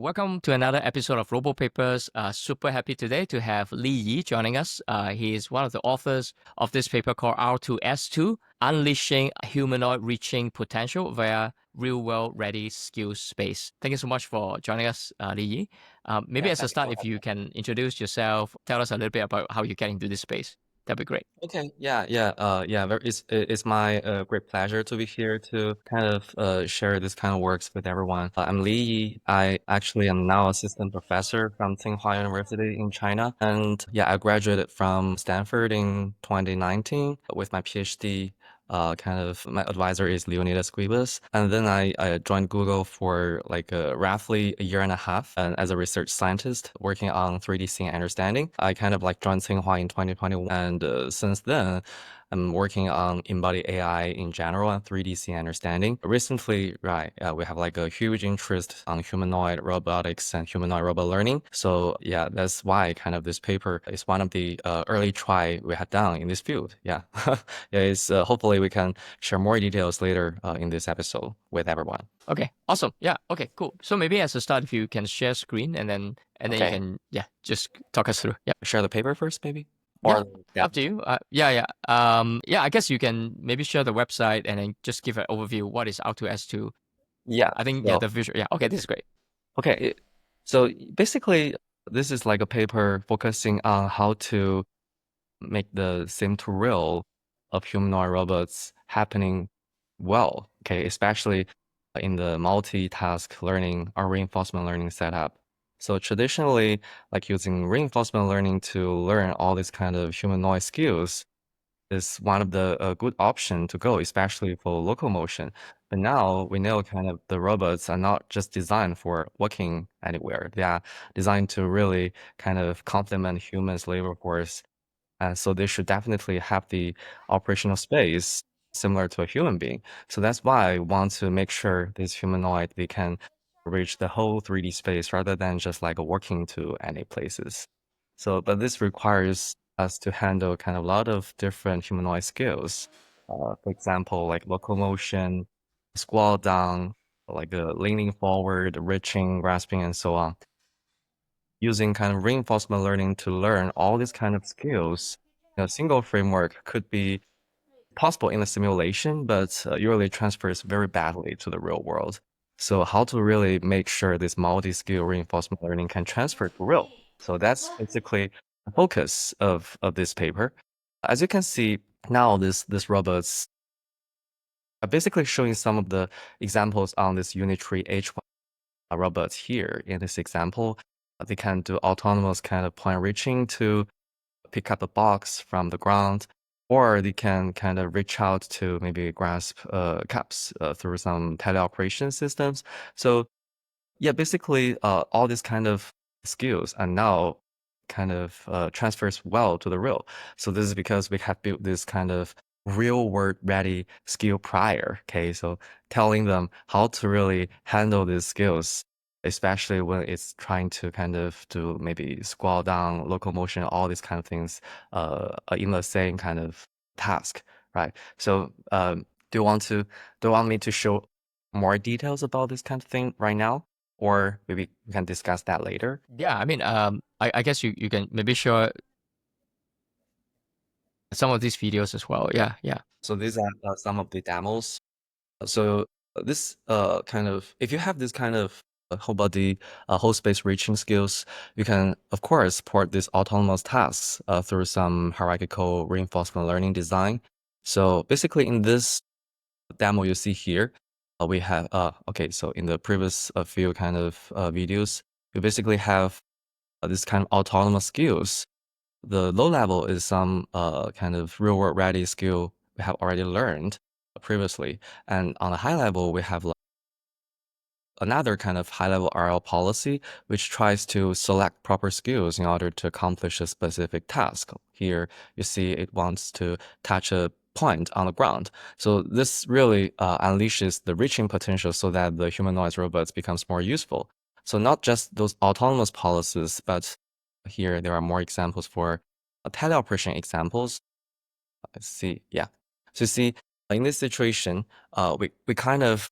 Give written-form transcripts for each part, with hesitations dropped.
Welcome to another episode of RoboPapers. Super happy today to have Li Yi joining us. He is one of the authors of this paper called R2S2, Unleashing Humanoid Reaching Potential via Real-World Ready Skills Space. Thank you so much for joining us, Li Yi. Maybe Yeah, as a thank you start, for if having you me. can introduce yourself, tell us a little bit about how you get into this space. That'd be great. Okay, it's my great pleasure to be here to kind of share this kind of works with everyone. I'm Li Yi. I actually am now assistant professor from Tsinghua University in China, and yeah, I graduated from Stanford in 2019 with my PhD. My advisor is Leonidas Guibas. And then I joined Google for like roughly a year and a half and as a research scientist working on 3D scene understanding. I kind of like joined Tsinghua in 2021. And since then, I'm working on embodied AI in general and 3D scene understanding. Recently, right, we have like a huge interest on humanoid robotics and humanoid robot learning. So yeah, that's why kind of this paper is one of the early try we had done in this field. Yeah. Yeah, it's hopefully we can share more details later in this episode with everyone. Okay, awesome. Yeah, okay, cool. So maybe as a start, if you can share screen and then you Okay, can just talk us through. Yeah. share the paper first, maybe, Yeah, or yeah, up to you. Yeah. Yeah, I guess you can maybe share the website and then just give an overview. What is R2S2? yeah. I think, yeah, So the visual. Yeah, okay, this is great. okay, so basically, this is like a paper focusing on how to make the sim to real of humanoid robots happening well. Okay, especially in the multitask learning or reinforcement learning setup. So traditionally, like using reinforcement learning to learn all these kind of humanoid skills is one of the good option to go, especially for locomotion. But now we know kind of the robots are not just designed for working anywhere. They are designed to really kind of complement humans' labor force. So they should definitely have the operational space similar to a human being. So that's why I want to make sure this humanoid, they can reach the whole 3D space rather than just like walking to any places. So, but this requires us to handle kind of a lot of different humanoid skills. For example, like locomotion, squat down, like leaning forward, reaching, grasping, and so on. Using kind of reinforcement learning to learn all these kind of skills in a single framework could be possible in a simulation, but usually transfers very badly to the real world. So how to really make sure this multi-skill reinforcement learning can transfer to real? So that's basically the focus of this paper. As you can see now, this robots are basically showing some of the examples on this Unitree H1 robots here. In this example, they can do autonomous kind of point reaching to pick up a box from the ground, or they can kind of reach out to maybe grasp cups through some teleoperation systems. So yeah, basically all these kind of skills are now kind of transfers well to the real. So this is because we have built this kind of real world ready skill prior. Okay, so telling them how to really handle these skills, especially when it's trying to kind of do maybe scroll down, locomotion, all these kind of things in the same kind of task, right? So do you want me to show more details about this kind of thing right now? Or maybe we can discuss that later. Yeah, I mean, I guess you can maybe share some of these videos as well. Yeah. So these are some of the demos. So this kind of, if you have this kind of whole body, whole space reaching skills, you can of course support these autonomous tasks through some hierarchical reinforcement learning design. So basically in this demo you see here, we have, okay, so in the previous few kind of videos, you basically have this kind of autonomous skills. The low level is some kind of real world ready skill we have already learned previously. And on the high level, we have like another kind of high level RL policy, which tries to select proper skills in order to accomplish a specific task. Here, you see it wants to touch a point on the ground. So this really unleashes the reaching potential so that the humanoid robots becomes more useful. So not just those autonomous policies, but here there are more examples for teleoperation examples. Let's see, yeah. So you see, in this situation, we kind of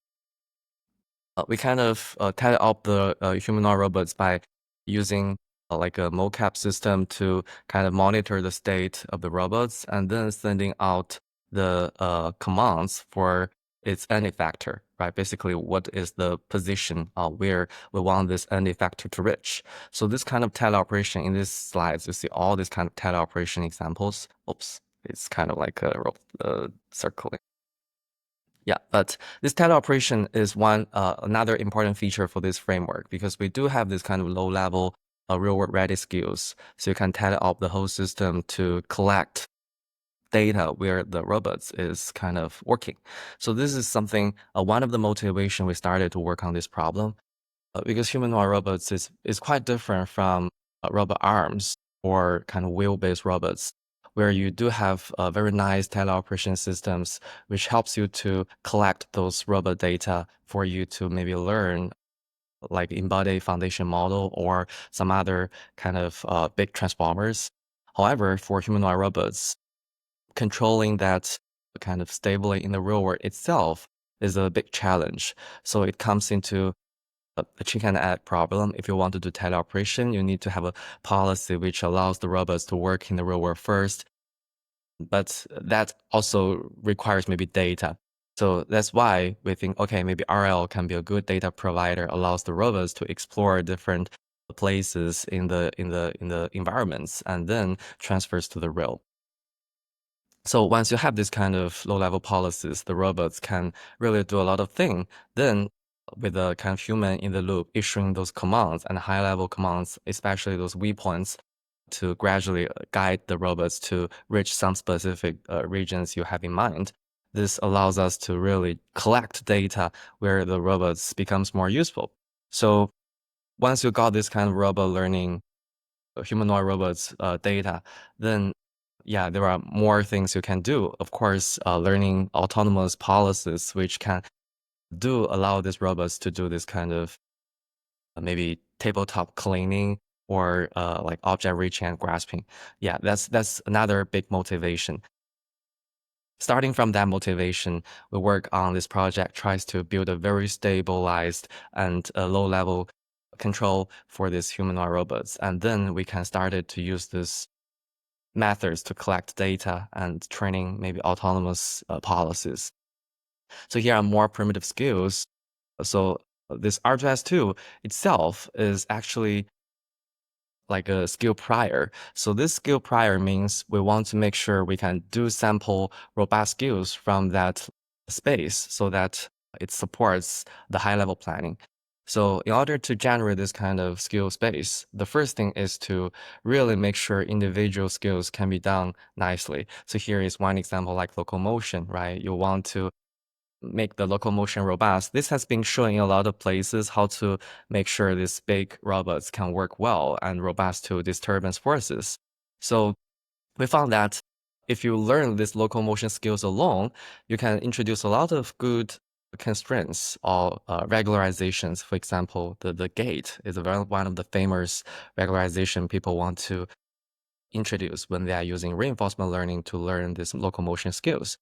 we kind of test out the humanoid robots by using like a mocap system to kind of monitor the state of the robots and then sending out the commands for its end-effector, right? Basically, what is the position where we want this end-effector to reach. So this kind of teleoperation in these slides, you see all these kind of teleoperation examples. Oops, it's kind of like a circling. Yeah, but this teleoperation is another important feature for this framework because we do have this kind of low-level real-world ready skills. So you can tele op the whole system to collect data where the robots is kind of working. So this is something, one of the motivation we started to work on this problem because humanoid robots is quite different from robot arms or kind of wheel-based robots, where you do have very nice teleoperation systems, which helps you to collect those robot data for you to maybe learn like embody foundation model or some other kind of big transformers. However, for humanoid robots, controlling that kind of stably in the real world itself is a big challenge. So it comes into a chicken and egg problem. If you want to do teleoperation, you need to have a policy which allows the robots to work in the real world first. But that also requires maybe data. So that's why we think, okay, maybe RL can be a good data provider, allows the robots to explore different places in the environments and then transfers to the real. So once you have this kind of low-level policies, the robots can really do a lot of things. Then with a kind of human in the loop issuing those commands and high-level commands, especially those waypoints, to gradually guide the robots to reach some specific regions you have in mind. This allows us to really collect data where the robots becomes more useful. So once you got this kind of robot learning humanoid robots data, then yeah, there are more things you can do. Of course, learning autonomous policies, which can do allow these robots to do this kind of maybe tabletop cleaning or like object reaching and grasping. Yeah, that's another big motivation. Starting from that motivation, we work on this project, tries to build a very stabilized and low-level control for these humanoid robots. And then we can started to use this methods to collect data and training maybe autonomous policies. So here are more primitive skills. So this R2S2 itself is actually like a skill prior. So this skill prior means we want to make sure we can do sample robust skills from that space so that it supports the high level planning. So in order to generate this kind of skill space, the first thing is to really make sure individual skills can be done nicely. So here is one example like locomotion, right? You want to make the locomotion robust. This has been shown in a lot of places how to make sure these big robots can work well and robust to disturbance forces. So we found that if you learn these locomotion skills alone, you can introduce a lot of good constraints or regularizations. For example, the gait is one of the famous regularization people want to introduce when they are using reinforcement learning to learn these locomotion skills.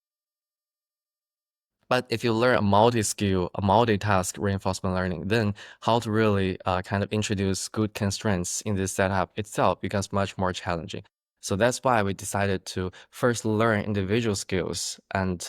But if you learn a multi-skill, a multitask reinforcement learning, then how to really kind of introduce good constraints in this setup itself becomes much more challenging. So that's why we decided to first learn individual skills and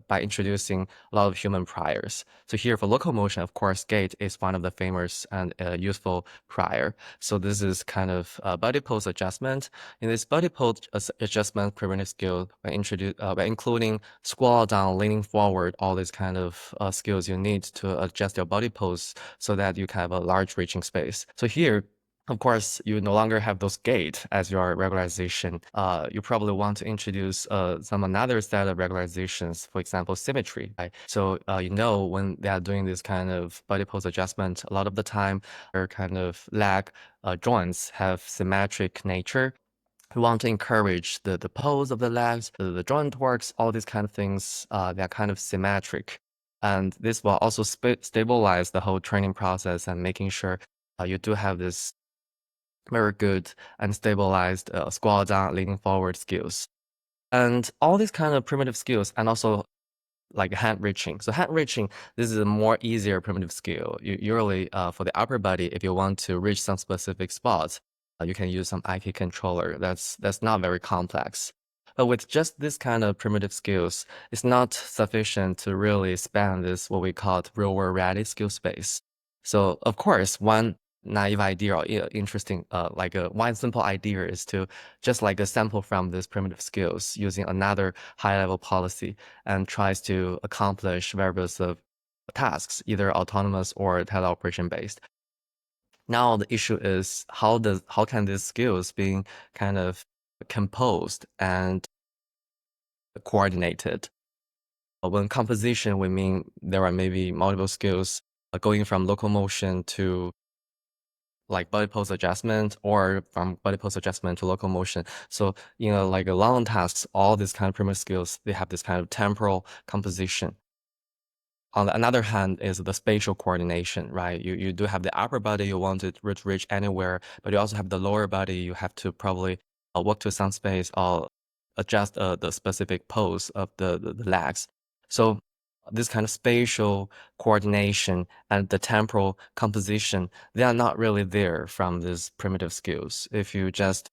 by introducing a lot of human priors. So here for locomotion, of course, gait is one of the famous and useful prior. So this is kind of body pose adjustment. In this body pose adjustment primitive skill, by including squat down, leaning forward, all these kind of skills you need to adjust your body pose so that you can have a large reaching space. So here, of course, you no longer have those gait as your regularization. You probably want to introduce some another set of regularizations, for example, symmetry. Right? So you know when they are doing this kind of body pose adjustment, a lot of the time their kind of leg joints have symmetric nature. We want to encourage the pose of the legs, the joint works, all these kind of things. They're kind of symmetric. And this will also stabilize the whole training process and making sure you do have this very good and stabilized squat down, leaning forward skills. And all these kind of primitive skills and also like hand reaching. So hand reaching, this is a more easier primitive skill. Usually for the upper body, if you want to reach some specific spots, you can use some IK controller. That's not very complex. But with just this kind of primitive skills, it's not sufficient to really span this what we call real world reality skill space. So of course, one naive idea or interesting, one simple idea is to just like a sample from these primitive skills using another high level policy and tries to accomplish various of tasks, either autonomous or teleoperation based. Now the issue is how can these skills being kind of composed and coordinated? When composition, we mean there are maybe multiple skills going from locomotion to like body pose adjustment or from body pose adjustment to locomotion. So, like a long tasks, all these kind of primitive skills, they have this kind of temporal composition. On the other hand is the spatial coordination, right? You do have the upper body, you want it to reach anywhere, but you also have the lower body, you have to probably walk to some space or adjust the specific pose of the legs. So this kind of spatial coordination and the temporal composition, they are not really there from these primitive skills. If you just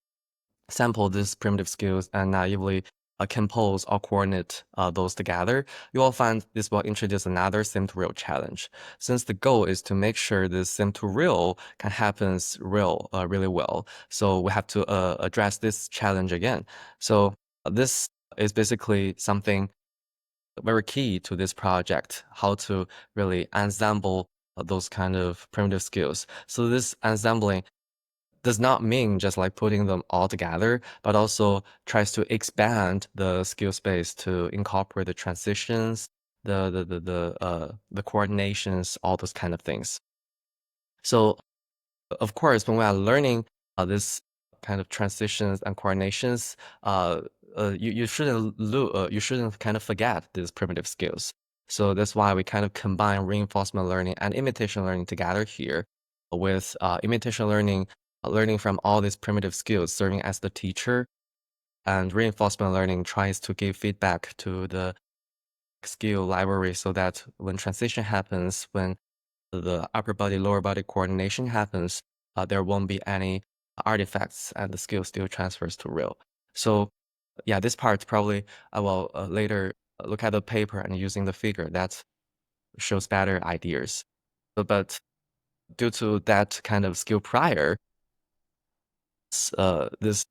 sample these primitive skills and naively compose or coordinate those together, you will find this will introduce another sim to real challenge. Since the goal is to make sure this sim to real can happen really well, so we have to address this challenge again. So this is basically something very key to this project, how to really ensemble those kind of primitive skills. So this ensembling does not mean just like putting them all together, but also tries to expand the skill space to incorporate the transitions, the coordinations, all those kind of things. So of course, when we are learning this kind of transitions and coordinations, you shouldn't you shouldn't kind of forget these primitive skills. So that's why we kind of combine reinforcement learning and imitation learning together here, with imitation learning, learning from all these primitive skills, serving as the teacher, and reinforcement learning tries to give feedback to the skill library so that when transition happens, when the upper body, lower body coordination happens, there won't be any artifacts and the skill still transfers to real. So yeah, this part probably I will later look at the paper and using the figure that shows better ideas. But due to that kind of skill prior, this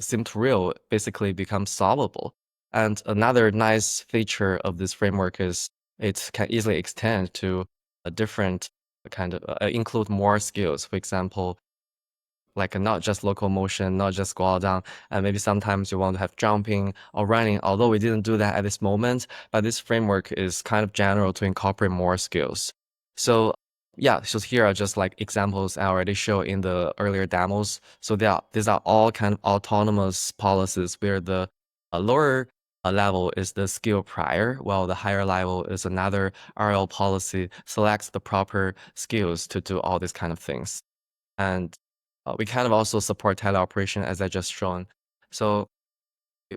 sim to real basically becomes solvable. And another nice feature of this framework is it can easily extend to a different kind of include more skills. For example, like not just locomotion, not just scroll down, and maybe sometimes you want to have jumping or running, although we didn't do that at this moment, but this framework is kind of general to incorporate more skills. So yeah, so here are just like examples I already showed in the earlier demos. So these are all kind of autonomous policies where the lower level is the skill prior, while the higher level is another RL policy selects the proper skills to do all these kind of things. And we kind of also support teleoperation as I just shown. So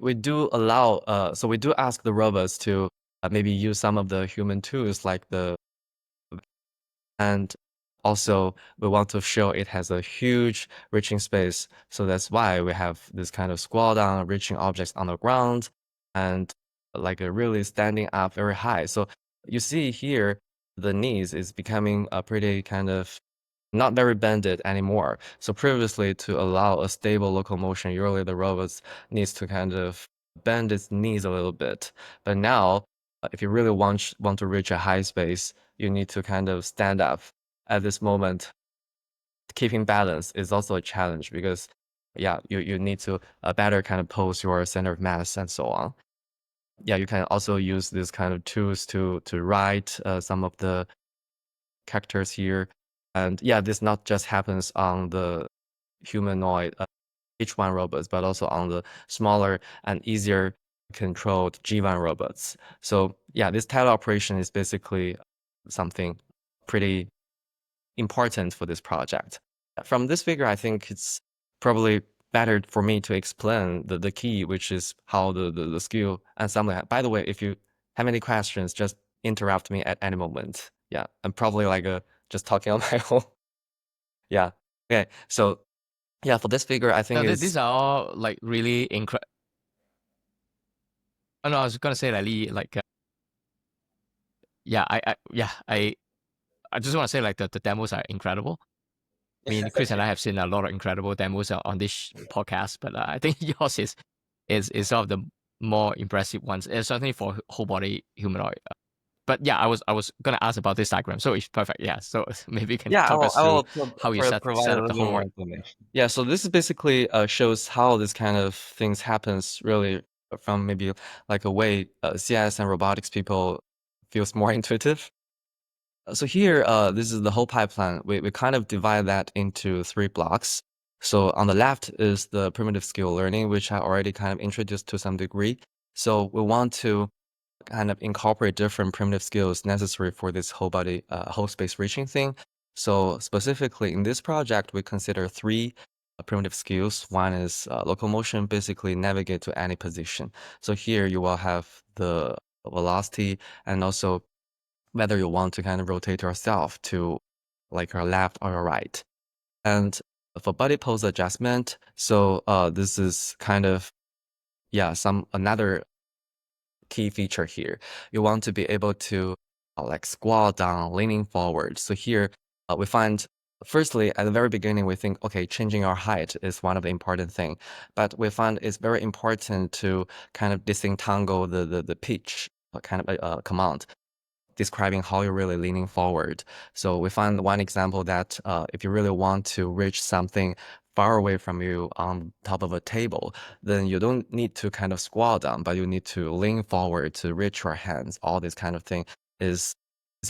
we do allow, so we do ask the robots to maybe use some of the human tools like and also we want to show it has a huge reaching space. So that's why we have this kind of scroll down, reaching objects on the ground and like a really standing up very high. So you see here, the knees is becoming a pretty kind of not very bended anymore. So previously, to allow a stable locomotion, usually the robots needs to kind of bend its knees a little bit. But now, if you really want to reach a high space, you need to kind of stand up. At this moment, keeping balance is also a challenge because, yeah, you need to better kind of pose your center of mass and so on. Yeah, you can also use these kind of tools to write some of the characters here. And yeah, this not just happens on the humanoid H1 robots, but also on the smaller and easier controlled G1 robots. So yeah, this teleoperation is basically something pretty important for this project. From this figure, I think it's probably better for me to explain the key, which is how the skill assembly. By the way, if you have any questions, just interrupt me at any moment. Yeah, I'm probably like just talking on my own. Yeah. Okay. So yeah, for this figure, I think No, is these are all like really incredible. Oh, no, I was gonna say like, yeah, I just want to say like the demos are incredible. I mean, Chris and I have seen a lot of incredible demos on this podcast, but I think yours is some of the more impressive ones, certainly for whole body humanoid. But yeah, I was gonna ask about this diagram, so it's perfect. Yeah, so maybe you can Yeah, talk us I through will how you provide set a up the little more whole. information. Yeah, so this is basically shows how this kind of things happens really from maybe like a way CS and robotics people feels more intuitive. So here, this is the whole pipeline. We kind of divide that into 3 blocks. So on the left is the primitive skill learning, which I already kind of introduced to some degree. So we want to kind of incorporate different primitive skills necessary for this whole body, whole space reaching thing. So specifically in this project, we consider 3 primitive skills. One is locomotion, basically navigate to any position. So here you will have the velocity and also whether you want to kind of rotate yourself to like your left or your right. And for body pose adjustment, so this is kind of yeah, another key feature here. You want to be able to like squat down, leaning forward. So here we find firstly at the very beginning we think okay, changing our height is one of the important thing, but we find it's very important to kind of disentangle the pitch kind of command describing how you're really leaning forward. So we found one example that if you really want to reach something far away from you on top of a table, then you don't need to kind of squat down, but you need to lean forward to reach your hands. All this kind of thing is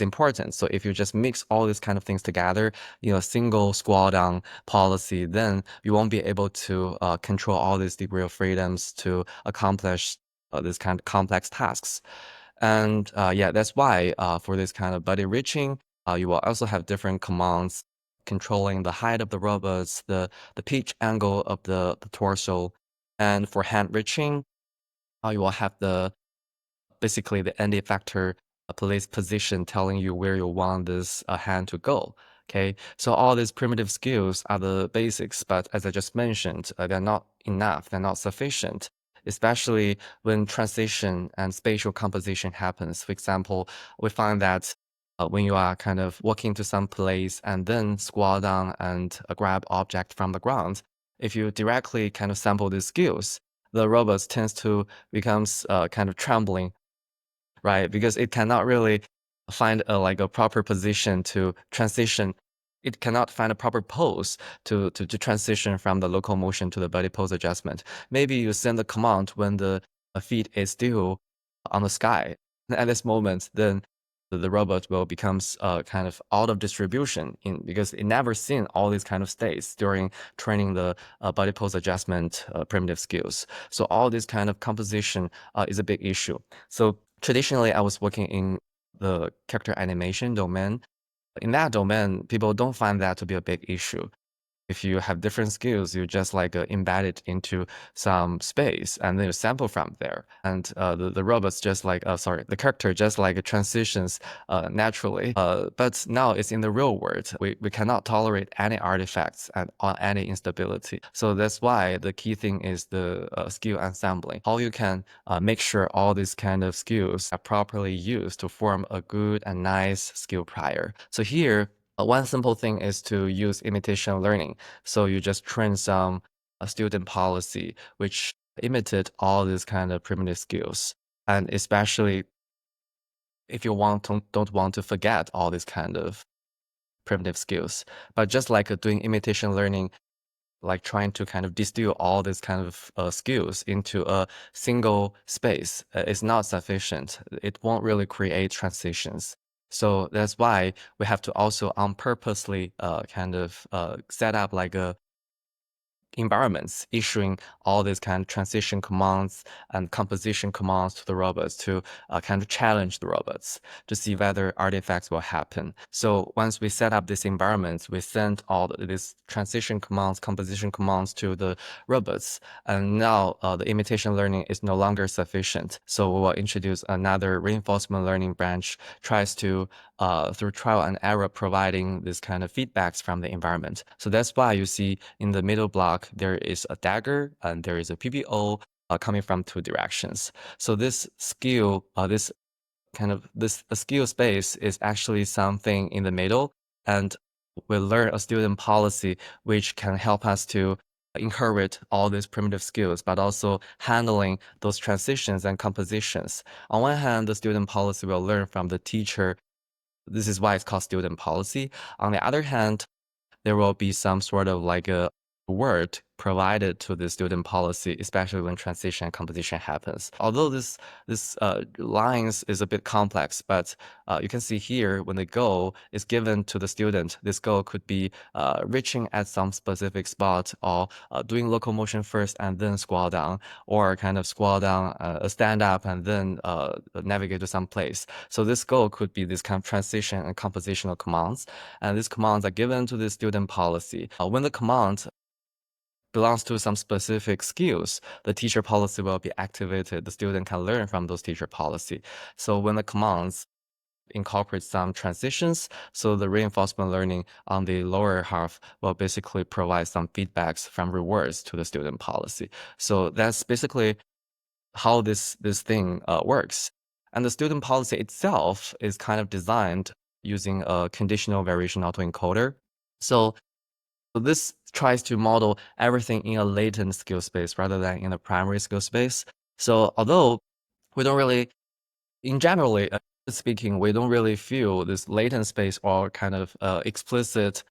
important. So if you just mix all these kind of things together, single squat down policy, then you won't be able to control all these degree of freedoms to accomplish this kind of complex tasks. And yeah, that's why for this kind of body reaching, you will also have different commands controlling the height of the robots, the pitch angle of the torso. And for hand reaching, you will have basically the end-effector place position telling you where you want this hand to go. Okay, so all these primitive skills are the basics, but as I just mentioned, they're not enough, they're not sufficient, especially when transition and spatial composition happens. For example, we find that when you are kind of walking to some place and then squat down and grab object from the ground, if you directly kind of sample these skills, the robots tends to becomes kind of trembling, right? Because it cannot really find like a proper position to transition. It cannot find a proper pose to transition from the locomotion to the body pose adjustment. Maybe you send the command when the feet is still on the sky. At this moment, then the robot will becomes kind of out of distribution because it never seen all these kind of states during training the body pose adjustment primitive skills. So all this kind of composition is a big issue. So traditionally, I was working in the character animation domain. In that domain, people don't find that to be a big issue. If you have different skills, you just like embed it into some space and then you sample from there. And the robots just like, sorry, the character just like transitions naturally. But now it's in the real world. We cannot tolerate any artifacts and any instability. So that's why the key thing is the skill assembling. How you can make sure all these kind of skills are properly used to form a good and nice skill prior. So here, one simple thing is to use imitation learning. So you just train some student policy, which imitate all these kind of primitive skills. And especially if you don't want to forget all these kind of primitive skills, but just like doing imitation learning, like trying to kind of distill all these kind of skills into a single space is not sufficient. It won't really create transitions. So that's why we have to also on purposely kind of set up like a environments, issuing all these kind of transition commands and composition commands to the robots to kind of challenge the robots to see whether artifacts will happen. So once we set up these environments, we send all these transition commands, composition commands to the robots. And now the imitation learning is no longer sufficient. So we will introduce another reinforcement learning branch, tries to, through trial and error, providing this kind of feedbacks from the environment. So that's why you see in the middle block, there is a dagger and there is a PBO coming from two directions. So this skill, this skill space is actually something in the middle, and we learn a student policy which can help us to inherit all these primitive skills, but also handling those transitions and compositions. On one hand, the student policy will learn from the teacher. This is why it's called student policy. On the other hand, there will be some sort of like a word provided to the student policy, especially when transition and composition happens. Although this lines is a bit complex, but you can see here when the goal is given to the student, this goal could be reaching at some specific spot, or doing locomotion first and then scroll down, or kind of scroll down, stand up and then navigate to some place. So this goal could be this kind of transition and compositional commands, and these commands are given to the student policy. When the command belongs to some specific skills, the teacher policy will be activated. The student can learn from those teacher policy. So when the commands incorporate some transitions, so the reinforcement learning on the lower half will basically provide some feedbacks from rewards to the student policy. So that's basically how this thing works. And the student policy itself is kind of designed using a conditional variation autoencoder. So this tries to model everything in a latent skill space rather than in a primary skill space. So although we don't really, in generally speaking, we don't really feel this latent space or kind of explicit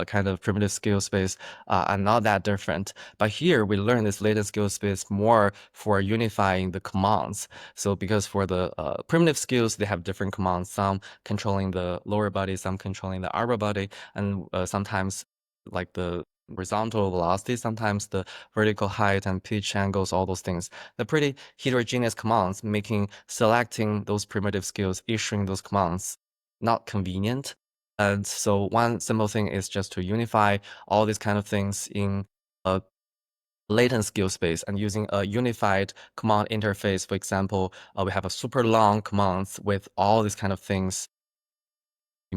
kind of primitive skill space are not that different. But here we learn this latent skill space more for unifying the commands. So because for the primitive skills, they have different commands, some controlling the lower body, some controlling the upper body, and sometimes like the horizontal velocity, sometimes the vertical height and pitch angles, all those things. They're pretty heterogeneous commands, making selecting those primitive skills, issuing those commands not convenient. And so one simple thing is just to unify all these kind of things in a latent skill space and using a unified command interface. For example, we have a super long commands with all these kind of things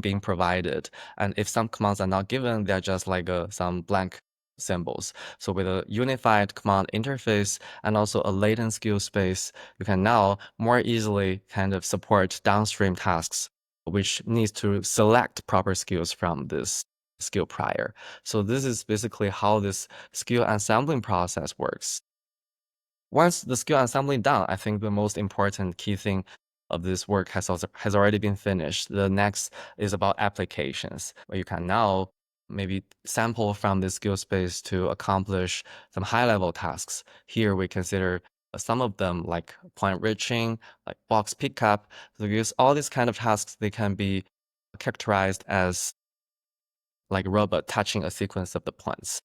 being provided. And if some commands are not given, they're just like some blank symbols. So with a unified command interface and also a latent skill space, you can now more easily kind of support downstream tasks, which needs to select proper skills from this skill prior. So this is basically how this skill assembling process works. Once the skill assembly done, I think the most important key thing of this work has already been finished. The next is about applications, where you can now maybe sample from the skill space to accomplish some high-level tasks. Here we consider some of them like point reaching, like box pickup. So because all these kind of tasks, they can be characterized as like robot touching a sequence of the points.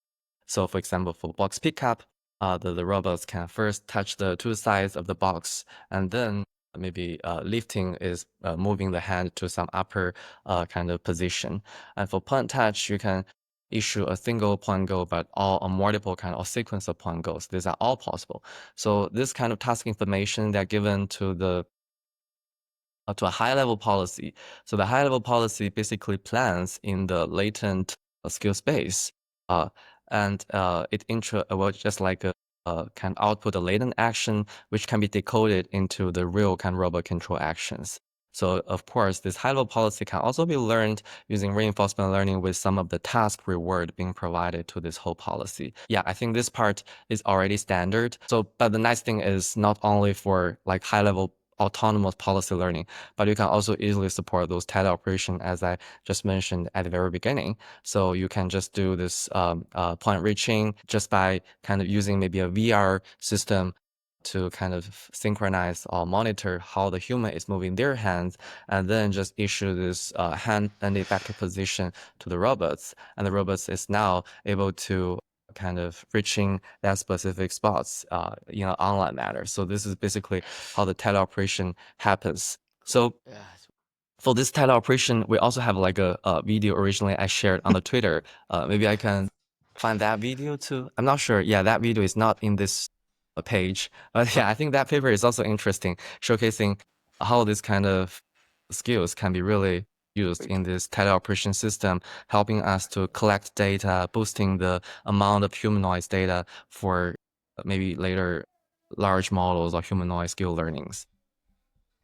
So for example, for box pickup, the robots can first touch the two sides of the box, and then maybe lifting is moving the hand to some upper kind of position. And for point touch, you can issue a single point goal, but all a multiple kind of sequence of point goals. These are all possible. So this kind of task information they're given to the to a high-level policy. So the high-level policy basically plans in the latent skill space, and it well, just like can output a latent action, which can be decoded into the real kind of robot control actions. So of course, this high-level policy can also be learned using reinforcement learning with some of the task reward being provided to this whole policy. Yeah, I think this part is already standard. So, but the nice thing is not only for like high-level autonomous policy learning, but you can also easily support those TED operation as I just mentioned at the very beginning. So you can just do this point reaching just by kind of using maybe a VR system to kind of synchronize or monitor how the human is moving their hands, and then just issue this hand and effector position to the robots. And the robots is now able to kind of reaching that specific spots in an online manner. So this is basically how the teleoperation happens. So Yes. for this teleoperation, we also have like a video originally I shared on the Twitter. Maybe I can find that video too. I'm not sure. Yeah, that video is not in this page. But yeah, I think that paper is also interesting, showcasing how this kind of skills can be really used in this teleoperation system, helping us to collect data, boosting the amount of humanoids data for maybe later large models or humanoid skill learnings.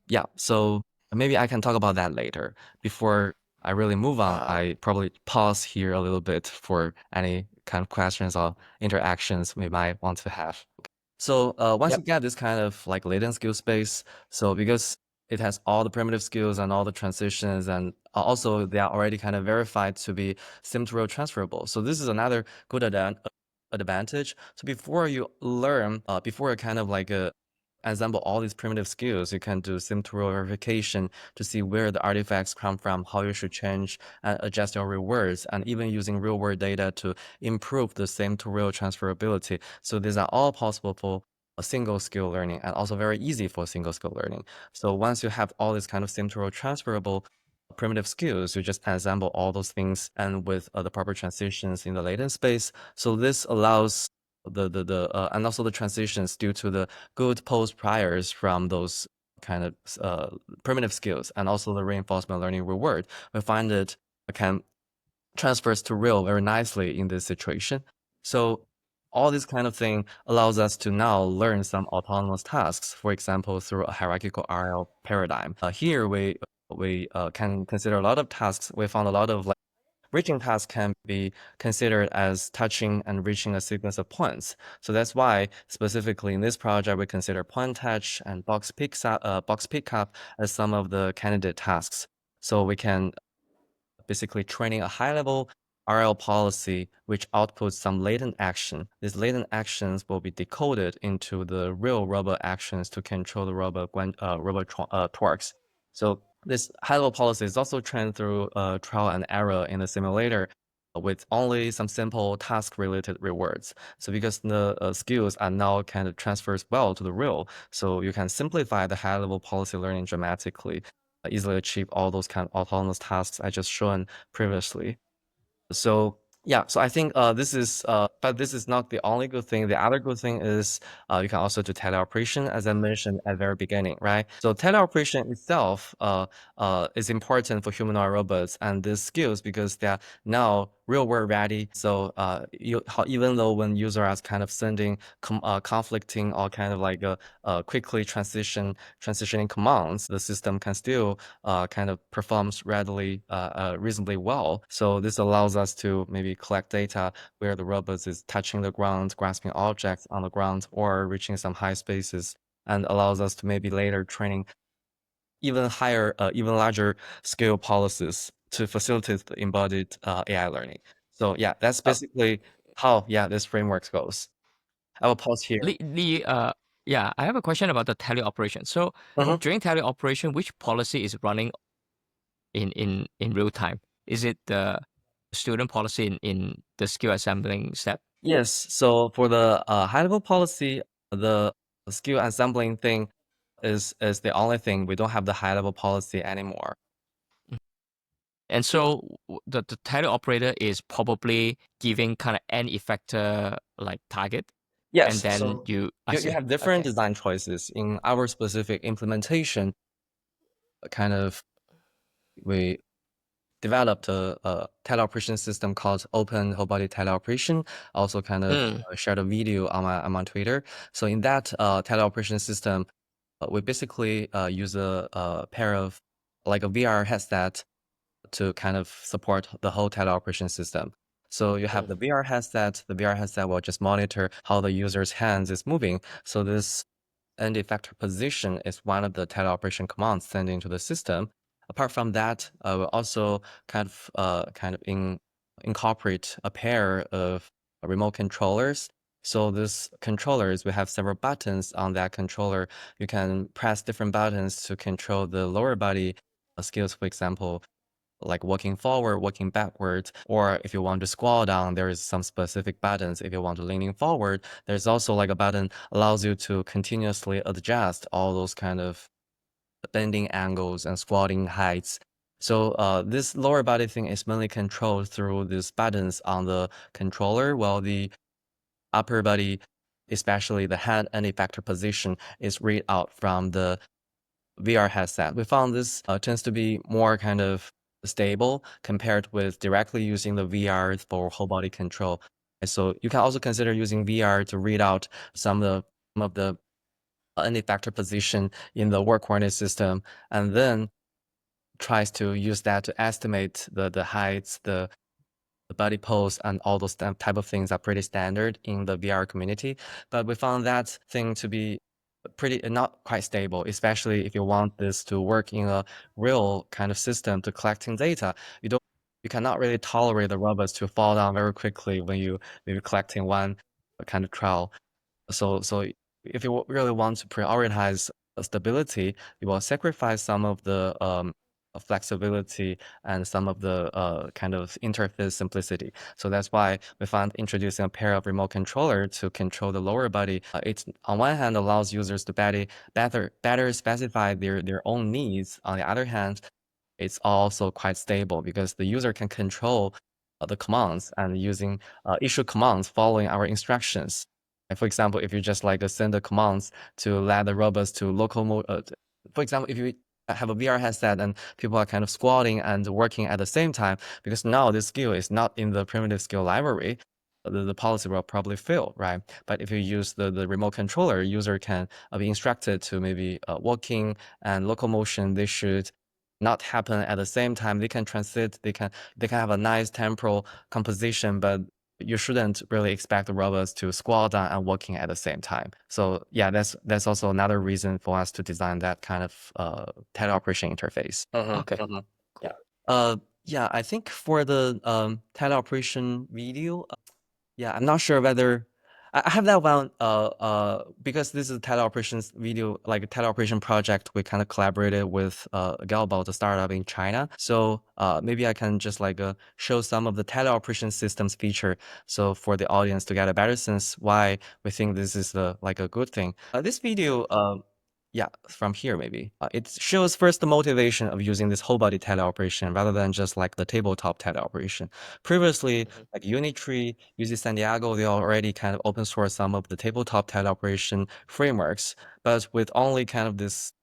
Yeah, so maybe I can talk about that later. Before I really move on, I probably pause here a little bit for any kind of questions or interactions we might want to have. So once Yep. you get this kind of like latent skill space, so because it has all the primitive skills and all the transitions, and also they are already kind of verified to be sim-to-real transferable. So this is another good advantage. So before you learn, before you kind of like ensemble all these primitive skills, you can do sim-to-real verification to see where the artifacts come from, how you should change and adjust your rewards, and even using real-world data to improve the sim-to-real transferability. So these are all possible for a single skill learning and also very easy for single skill learning. So once you have all this kind of sim-to-real transferable primitive skills, you just ensemble all those things and with the proper transitions in the latent space. So this allows and also the transitions due to the good post priors from those kind of primitive skills and also the reinforcement learning reward. We find it can transfers to real very nicely in this situation. So all this kind of thing allows us to now learn some autonomous tasks, for example, through a hierarchical RL paradigm. Here we can consider a lot of tasks. We found a lot of like reaching tasks can be considered as touching and reaching a sequence of points. So that's why specifically in this project, we consider point touch and box pickup as some of the candidate tasks. So we can basically training a high-level RL policy which outputs some latent action. These latent actions will be decoded into the real robot actions to control the robot torques. So this high-level policy is also trained through trial and error in the simulator with only some simple task-related rewards. So because the skills are now kind of transfers well to the real, so you can simplify the high-level policy learning dramatically, easily achieve all those kind of autonomous tasks I just shown previously. So yeah, so I think this is, but this is not the only good thing. The other good thing is you can also do teleoperation, as I mentioned at the very beginning, right? So teleoperation itself is important for humanoid robots and these skills because they are now real world ready. So even though when user is kind of sending conflicting or kind of like quickly transitioning commands, the system can still kind of performs reasonably well. So this allows us to maybe collect data where the robot is touching the ground, grasping objects on the ground, or reaching some high spaces, and allows us to maybe later training even higher, even larger scale policies to facilitate the embodied AI learning. So yeah, that's Uh, basically how this framework goes. I will pause here. yeah, I have a question about the teleoperation. So Mhm. during teleoperation, which policy is running in real time? Is it the student policy in the skill assembling step? Yes. So for the high level policy, the skill assembling thing is the only thing. We don't have the high level policy anymore. And so the title operator is probably giving kind of end effector like target, and Yes. then So I you see. have different Okay. design choices in our specific implementation. Kind of we developed a teleoperation system called Open Whole Body Teleoperation. Also, kind of Mm, shared a video on my Twitter. So in that teleoperation system, we basically use a pair of like a VR headset to kind of support the whole teleoperation system. So you have mm, the VR headset. The VR headset will just monitor how the user's hands is moving. So this end-effector position is one of the teleoperation commands sent into the system. Apart from that, we'll also incorporate a pair of remote controllers. So this controllers, we have several buttons on that controller. You can press different buttons to control the lower body skills, for example, like walking forward, walking backward, or if you want to scroll down, there is some specific buttons. If you want to leaning forward, there's also like a button allows you to continuously adjust all those kind of bending angles and squatting heights. So this lower body thing is mainly controlled through these buttons on the controller, while the upper body, especially the hand and effector position, is read out from the VR headset. We found this tends to be more kind of stable compared with directly using the VR for whole body control. And so you can also consider using VR to read out some of the end effector position in the work coordinate system, and then tries to use that to estimate the heights, the body pose, and all those type of things are pretty standard in the VR community. But we found that thing to be pretty not quite stable, especially if you want this to work in a real kind of system to collecting data. You cannot really tolerate the robots to fall down very quickly when you maybe collecting one kind of trial. So if you really want to prioritize stability, you will sacrifice some of the flexibility and some of the kind of interface simplicity. So that's why we found introducing a pair of remote controller to control the lower body. It on one hand allows users to better specify their own needs. On the other hand, it's also quite stable because the user can control the commands and using issue commands following our instructions. For example, if you just like send the commands to let the robots to for example, if you have a VR headset and people are kind of squatting and working at the same time, because now this skill is not in the primitive skill library, the policy will probably fail, right? But if you use the remote controller, user can be instructed to maybe walking and locomotion, they should not happen at the same time. They can transit, they can have a nice temporal composition, but you shouldn't really expect the robots to squat down and walking at the same time. So yeah, that's also another reason for us to design that kind of teleoperation interface. Okay, Yeah. cool. Yeah, I think for the teleoperation video, yeah, I'm not sure whether I have that one because this is a teleoperations video, like a teleoperation project. We kind of collaborated with Galbao, the startup in China. So maybe I can just like show some of the teleoperation systems feature, so for the audience to get a better sense why we think this is like a good thing. This video, yeah, from here maybe. It shows first the motivation of using this whole body teleoperation rather than just like the tabletop teleoperation. Previously, Mhm. like Unitree, UC San Diego, they already kind of open source some of the tabletop teleoperation frameworks, but with only kind of this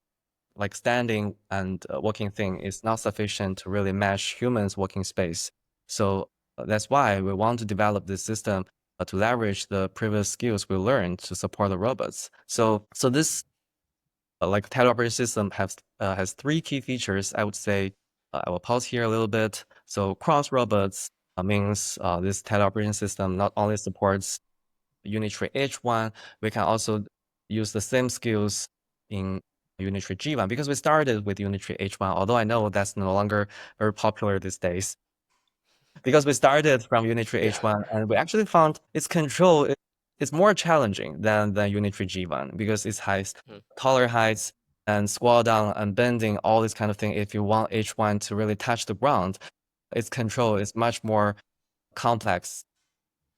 like standing and walking thing is not sufficient to really match humans' walking space. So that's why we want to develop this system to leverage the previous skills we learned to support the robots. So this like teleoperating system has three key features. I would say I will pause here a little bit. So cross robots means this teleoperating system not only supports Unitree H1, we can also use the same skills in Unitree G1 because we started with Unitree H1, although I know that's no longer very popular these days because we started from Unitree Yeah. H1 and we actually found its control is more challenging than Unitree G1 because it has Mhm. taller heights and squat down and bending, all this kind of thing. If you want H1 to really touch the ground, its control is much more complex.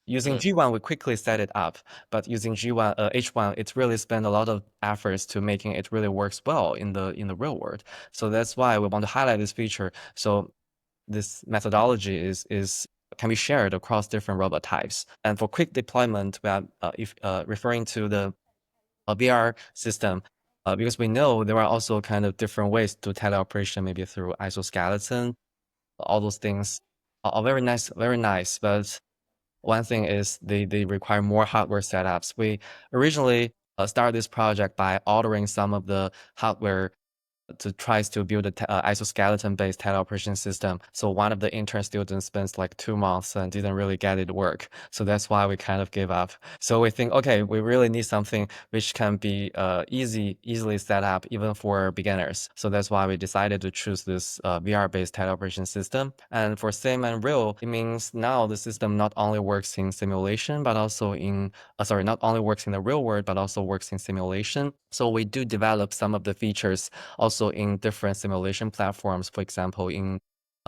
Using Mm. G1, we quickly set it up, but using G1, H1, it's really spent a lot of efforts to making it really works well in the real world. So that's why we want to highlight this feature. So this methodology is can be shared across different robot types. And for quick deployment, we are if referring to the VR system, because we know there are also kind of different ways to teleoperation, maybe through isoskeleton. All those things are very nice. But one thing is they require more hardware setups. We originally started this project by ordering some of the hardware to tries to build a isoskeleton-based teleoperation system. So one of the intern students spends like 2 months and didn't really get it to work. So that's why we kind of gave up. So we think, okay, we really need something which can be easily set up even for beginners. So that's why we decided to choose this VR-based teleoperation system. And for sim and real, it means now the system not only works in simulation, but also in not only works in the real world, but also works in simulation. So we do develop some of the features also in different simulation platforms. For example, in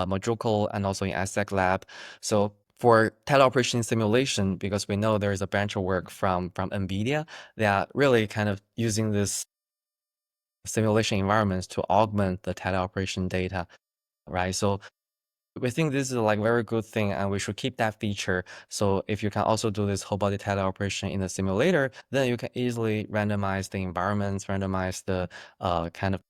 Majorcal and also in ISAC lab. So for teleoperation simulation, because we know there is a branch of work from NVIDIA, they are really kind of using this simulation environments to augment the teleoperation data, right? So we think this is like very good thing and we should keep that feature. So if you can also do this whole body teleoperation in the simulator, then you can easily randomize the environments, randomize the kind of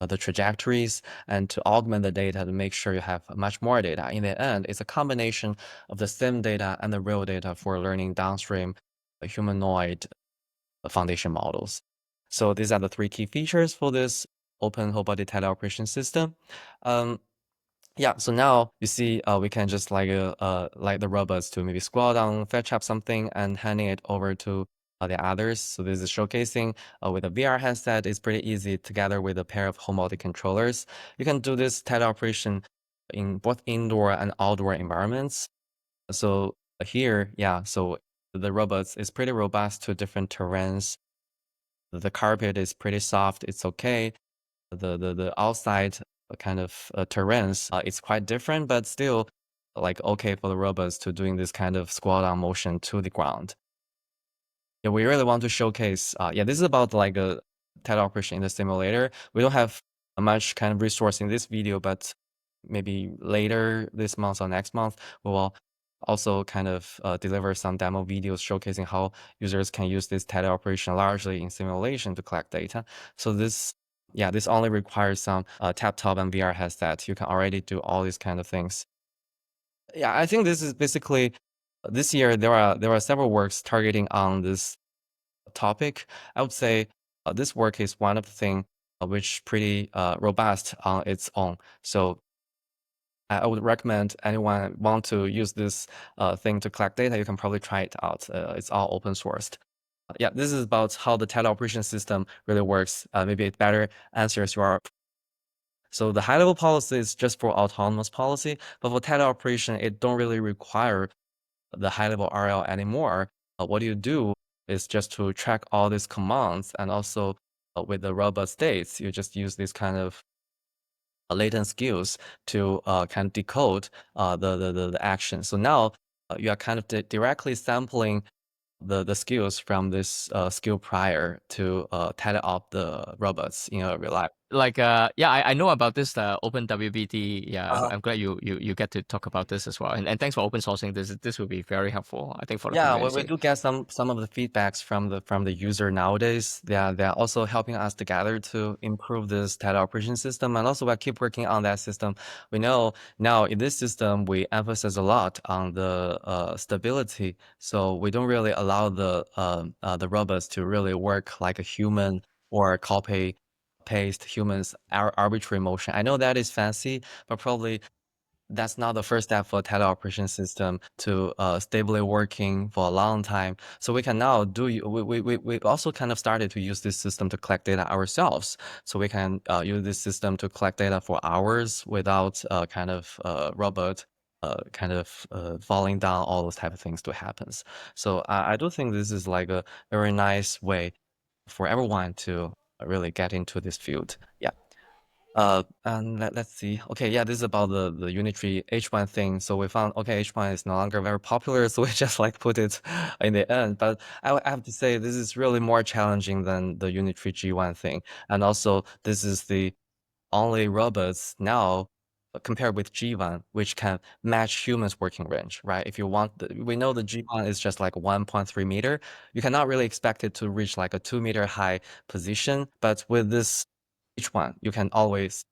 the trajectories and to augment the data to make sure you have much more data. In the end, it's a combination of the sim data and the real data for learning downstream humanoid foundation models. So these are the three key features for this open whole body teleoperation system. Yeah, so now you see we can just like the robots to maybe scroll down, fetch up something and handing it over to the others. So this is showcasing with a VR headset. It's pretty easy together with a pair of home body controllers. You can do this teleoperation in both indoor and outdoor environments. So here, yeah, so the robots is pretty robust to different terrains. The carpet is pretty soft. It's okay. The outside kind of terrains, it's quite different, but still like okay for the robots to doing this kind of squat down motion to the ground. Yeah, we really want to showcase. Yeah, this is about like a teleoperation in the simulator. We don't have much kind of resource in this video, but maybe later this month or next month, we will also kind of deliver some demo videos showcasing how users can use this teleoperation largely in simulation to collect data. So this, yeah, this only requires some tabletop and VR headset. You can already do all these kind of things. Yeah, I think this is basically this year there are several works targeting on this topic. I would say this work is one of the thing which pretty robust on its own. So I would recommend anyone want to use this thing to collect data, you can probably try it out. It's all open sourced. Yeah, this is about how the teleoperation system really works. Maybe it better answers your. So the high level policy is just for autonomous policy, but for teleoperation, it don't really require the high level RL anymore. What you do is just to track all these commands and also with the robot states, you just use this kind of latent skills to kind of decode the action. So now you are kind of directly sampling the skills from this skill prior to tally up the robots in a real life. Like yeah, I know about this open WBT. Yeah, Uh-huh. I'm glad you get to talk about this as well, and thanks for open sourcing this. This will be very helpful, I think, for the Yeah, we community. do get some of the feedbacks from the user nowadays. They're also helping us together to improve this teleoperation system, and also we keep working on that system. We know now in this system we emphasize a lot on the stability, so we don't really allow the robots to really work like a human or copy paste humans arbitrary motion. I know that is fancy, but probably that's not the first step for teleoperation system to stably working for a long time. So we can now do, we also kind of started to use this system to collect data ourselves. So we can use this system to collect data for hours without kind of robot kind of falling down, all those type of things to happens. So I do think this is like a very nice way for everyone to really get into this field. Yeah. And let's see. Okay, yeah, this is about the Unitary H1 thing. So we found, okay, H1 is no longer very popular, so we just like put it in the end. But I have to say, this is really more challenging than the Unitary G1 thing. And also, this is the only robots now compared with G1, which can match humans' working range, right? If you want, we know the G1 is just like 1.3 meter. You cannot really expect it to reach like a 2 meter high position. But with this H1, you can always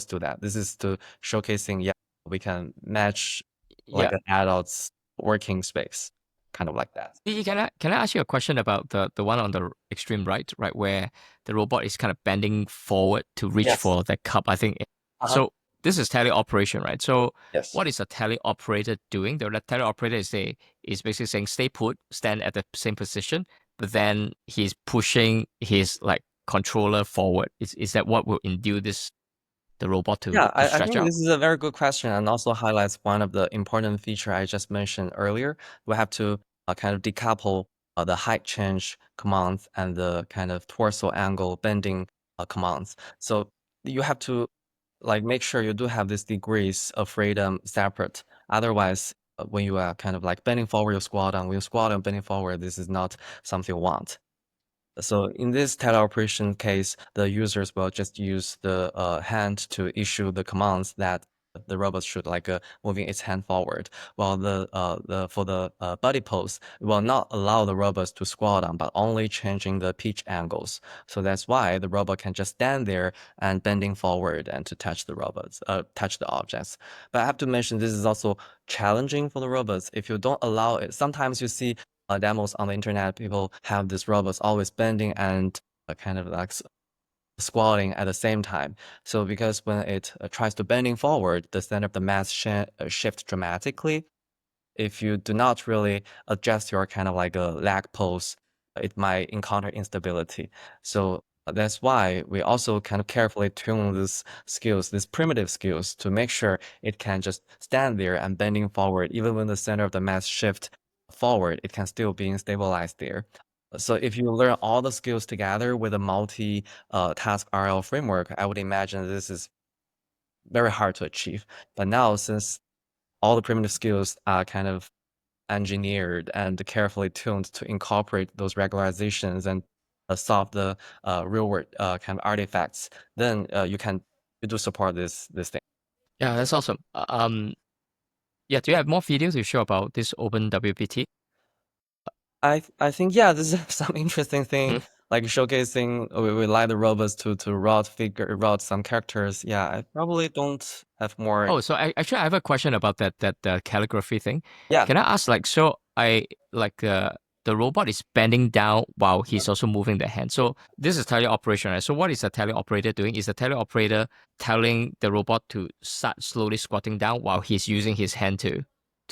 do that. This is to showcasing, yeah, we can match Yeah. like an adult's working space, kind of like that. Can I ask you a question about the one on the extreme right, right, where the robot is kind of bending forward to reach Yes. for that cup? I think Uh-huh. so. This is teleoperation, right? So Yes. what is a teleoperator doing? The teleoperator is basically saying stay put, stand at the same position, but then he's pushing his like controller forward. Is that what will induce the robot Yeah, to I stretch think out? this is a very good question and also highlights one of the important feature I just mentioned earlier. We have to kind of decouple the height change commands and the kind of torso angle bending commands. So you have to like make sure you do have these degrees of freedom separate. Otherwise, when you are kind of like bending forward, you squat down. When you squat down, bending forward, this is not something you want. So in this teleoperation case, the users will just use the hand to issue the commands that the robot should like moving its hand forward. While the for the body pose, it will not allow the robots to squat down, but only changing the pitch angles. So that's why the robot can just stand there and bending forward and to touch the robots, touch the objects. But I have to mention this is also challenging for the robots. If you don't allow it, sometimes you see demos on the internet, people have these robots always bending and kind of like squatting at the same time. So because when it tries to bending forward, the center of the mass shift dramatically. If you do not really adjust your kind of like a leg pose, it might encounter instability. So that's why we also kind of carefully tune these skills, these primitive skills, to make sure it can just stand there and bending forward. Even when the center of the mass shift forward, it can still be stabilized there. So if you learn all the skills together with a multi-task RL framework, I would imagine this is very hard to achieve. But now, since all the primitive skills are kind of engineered and carefully tuned to incorporate those regularizations and solve the real world kind of artifacts, then you do support this thing. Yeah, that's awesome. Yeah, do you have more videos to show about this Open WPT? I think yeah, this is some interesting thing like showcasing we like the robots to route some characters. Yeah, I probably don't have more. Oh, so actually, I have a question about that calligraphy thing. Yeah. Can I ask, like, so I like the robot is bending down while he's also moving the hand. So this is teleoperation, right? So what is the teleoperator doing? Is the teleoperator telling the robot to start slowly squatting down while he's using his hand to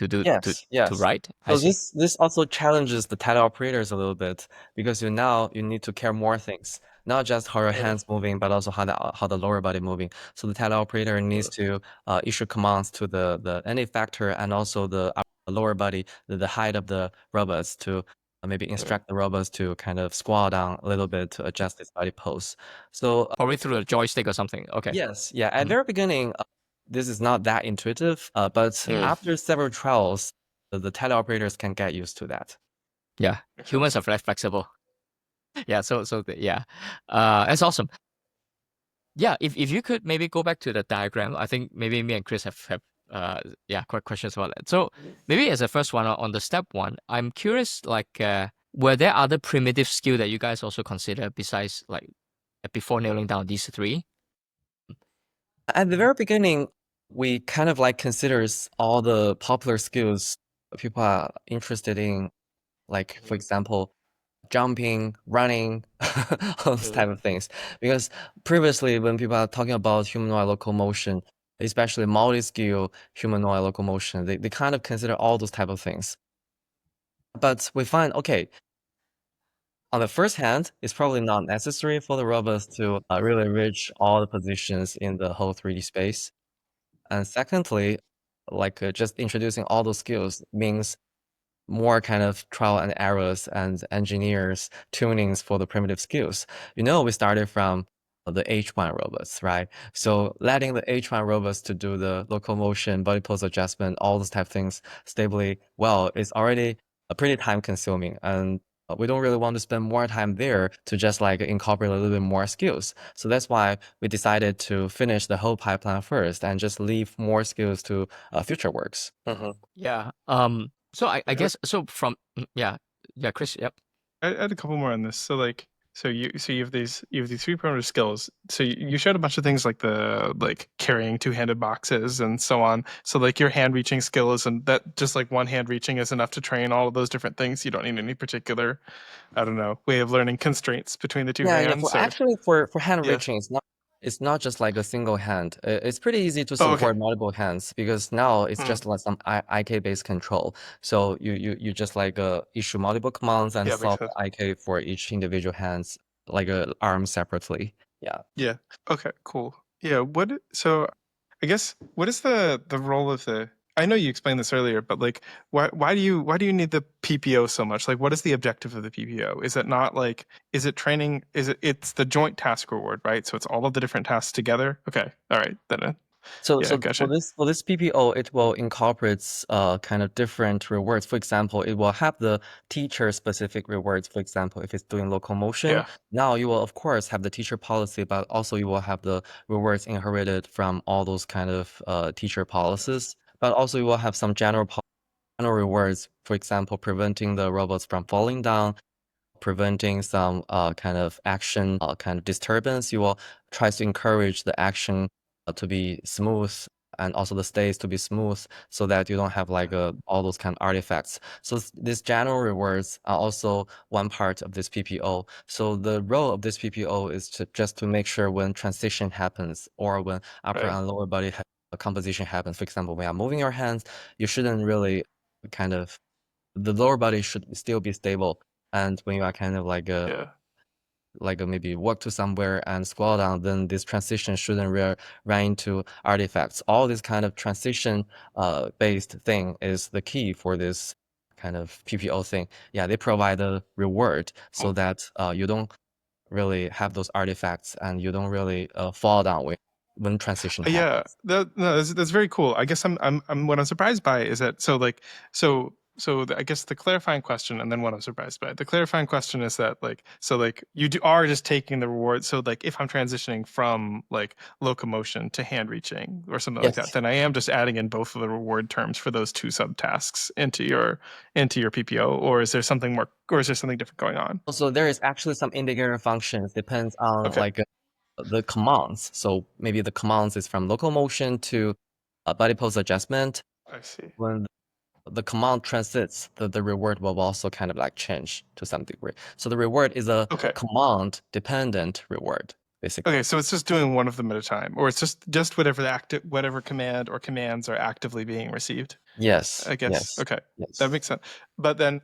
do Yes, to yes. write? I So see. this also challenges the teleoperators a little bit because you need to care more things, not just how your hands moving, but also how the lower body moving. So the teleoperator needs to issue commands to the end-effector and also the lower body, the height of the robots to maybe instruct the robots to kind of squat down a little bit to adjust its body pose. So Probably through a joystick or something. Okay. yes, yeah. At Mm. very beginning, this is not that intuitive, but after several trials, the teleoperators can get used to that. Yeah, humans are very flexible. Yeah, yeah, that's awesome. Yeah, if you could maybe go back to the diagram, I think maybe me and Chris have yeah, quite questions about that. So maybe as a first one on the step one, I'm curious, like, were there other primitive skill that you guys also consider besides like before nailing down these three? At the very beginning, we kind of like considers all the popular skills people are interested in, like for example, jumping, running, all those type of things. Because previously, when people are talking about humanoid locomotion, especially multi-skill humanoid locomotion, they kind of consider all those type of things. But we find, okay, on the first hand, it's probably not necessary for the robots to really reach all the positions in the whole 3D space. And secondly, like just introducing all those skills means more kind of trial and errors and engineers tunings for the primitive skills. We started from the H1 robots, right? So letting the H1 robots to do the locomotion, body pose adjustment, all those type of things stably well is already pretty time consuming. And we don't really want to spend more time there to just like incorporate a little bit more skills. So that's why we decided to finish the whole pipeline first and just leave more skills to future works. Yeah. So I guess so from yeah, yeah, Chris. Yep. I had a couple more on this. So like, so you have these three primitive skills. So you showed a bunch of things like the like carrying two-handed boxes and so on. So like your hand reaching skill isn't that just like one hand reaching is enough to train all of those different things. You don't need any particular, I don't know, way of learning constraints between the two Yeah. hands. For Or actually for hand yeah. reaching, it's not just like a single hand. It's pretty easy to Oh, okay. support multiple hands because now it's Hmm. just like some IK based control. So you just like issue multiple commands and Yeah, makes solve sense. the IK for each individual hands like arm separately. Yeah. Yeah. Okay. Cool. Yeah. So I guess what is the role of the I know you explained this earlier, but like, why do you need the PPO so much? Like, what is the objective of the PPO? Is it not like, is it training? It's the joint task reward, right? So it's all of the different tasks together. Okay, all right, then, So, yeah, so gotcha. for this PPO, it will incorporate kind of different rewards. For example, it will have the teacher specific rewards. For example, if it's doing locomotion, Yeah, now you will of course have the teacher policy, but also you will have the rewards inherited from all those kind of teacher policies. But also you will have some general rewards. For example, preventing the robots from falling down, preventing some kind of action kind of disturbance. You will try to encourage the action to be smooth and also the states to be smooth so that you don't have like all those kind of artifacts. So these general rewards are also one part of this PPO. So the role of this PPO is to just to make sure when transition happens or when upper right. and lower body composition happens. For example, when you're moving your hands, you shouldn't really kind of the lower body should still be stable. And when you are kind of Yeah, like a maybe walk to somewhere and scroll down, then this transition shouldn't run into artifacts. All this kind of transition based thing is the key for this kind of PPO thing. Yeah, they provide a reward so cool. that you don't really have those artifacts and you don't really fall down when transition Yeah, happens. no, that's very cool. I guess I'm what I'm surprised by is that so like I guess the clarifying question and then what I'm surprised by. The clarifying question is that like so like are just taking the reward. So like if I'm transitioning from like locomotion to hand reaching or something like that, Yes. then I am just adding in both of the reward terms for those two subtasks into your PPO, or is there something more, or is there something different going on? Also, there is actually some indicator functions depends on Okay, like the commands. So maybe the commands is from locomotion to body pose adjustment. I see. When the command transits, the reward will also kind of like change to some degree. So the reward is a Okay. command dependent reward, basically. Okay, so it's just doing one of them at a time, or it's just whatever command or commands are actively being received. Yes, I guess. yes, Okay, that yes. makes sense. But then,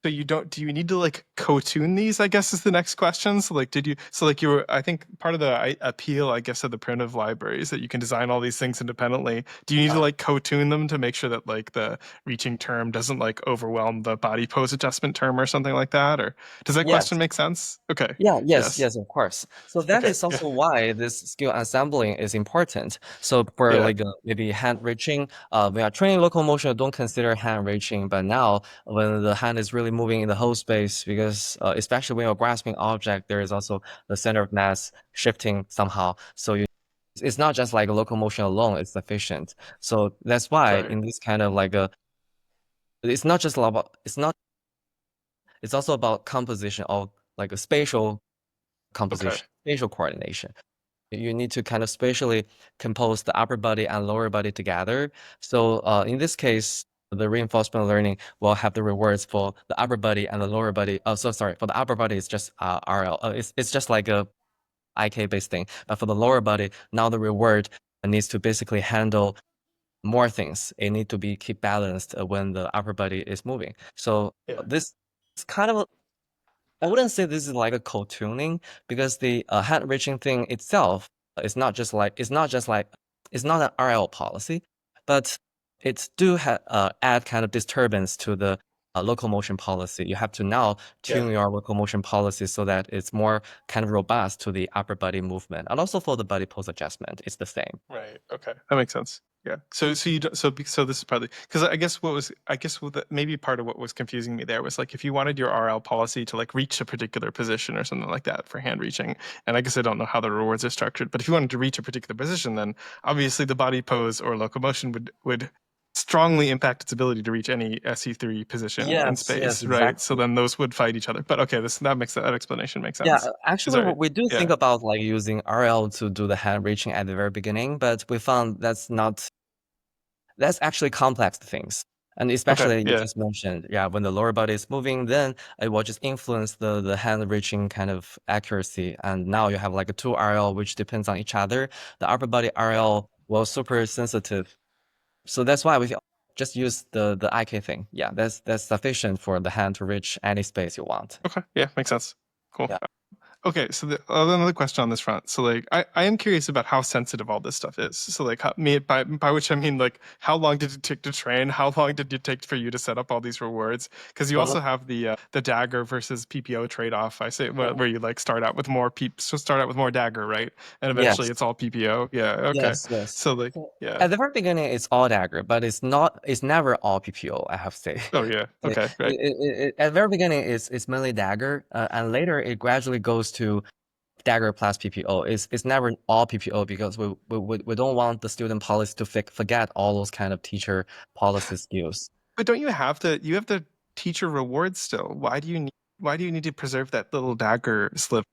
so you don't? Do you need to like co-tune these? I guess is the next question. So like, did you? So like, you were. I think part of the appeal, I guess, of the primitive library is that you can design all these things independently. Do you need to like co-tune them to make sure that like the reaching term doesn't like overwhelm the body pose adjustment term or something like that? Or does that question Yes. make sense? Okay. Yeah, yes, Yes. yes, of course. So that Okay. is Yeah. also why this skill assembling is important. So for Yeah. like maybe hand reaching, we are training locomotion, don't consider hand reaching, but now when the hand is really moving in the whole space, because especially when you're grasping object, there is also the center of mass shifting somehow. So it's not just like locomotion alone, it's sufficient. So that's why Right. in this kind of like it's not just about, it's also about composition of like a spatial Okay. composition, spatial coordination. You need to kind of spatially compose the upper body and lower body together. So in this case, the reinforcement learning will have the rewards for the upper body and the lower body. Oh, so sorry. For the upper body, it's just RL. It's just like a IK based thing. But for the lower body, now the reward needs to basically handle more things. It need to be keep balanced when the upper body is moving. So Yeah. this is kind of I wouldn't say this is like a co-tuning because the hand reaching thing itself is not just like it's not an RL policy, but it do add kind of disturbance to the locomotion policy. You have to now Yeah. tune your locomotion policy so that it's more kind of robust to the upper body movement, and also for the body pose adjustment, it's the same. Right. Okay. That makes sense. Yeah. So you don't, so this is probably because I guess maybe part of what was confusing me there was like if you wanted your RL policy to like reach a particular position or something like that for hand reaching, and I guess I don't know how the rewards are structured, but if you wanted to reach a particular position, then obviously the body pose or locomotion would strongly impact its ability to reach any SE3 position in Yes, yes, space, right? So exactly. then those would fight each other. But okay, that explanation makes Yeah, sense. Is actually, that right? we do think Yeah. about like using RL to do the hand reaching at the very beginning, but we found that's actually complex things. And Okay. especially you Yeah. just mentioned, yeah, when the lower body is moving, then it will just influence the hand reaching kind of accuracy. And now you have like a two RL which depends on each other. The upper body Yeah. RL was super sensitive. So that's why we just use the IK thing. Yeah, that's sufficient for the hand to reach any space you want. Okay. Yeah. Makes sense. Cool. Yeah. Okay, so another question on this front. So like I am curious about how sensitive all this stuff is. So like by which I mean like how long did it take to train? How long did it take for you to set up all these rewards? Because you also have the dagger versus PPO trade-off. I say where you like start out with more dagger, right? And eventually Yes, it's all PPO. Yeah, okay. yes. So like So yeah. at the very beginning, it's all dagger, but it's never all PPO, I have to say. Oh yeah. Okay, right. At the very beginning, it's mainly dagger, and later it gradually goes to dagger plus PPO. It's never all PPO because we don't want the student policy to forget all those kind of teacher policy skills. But don't you have the teacher rewards still? Why do you need to preserve that little dagger slip?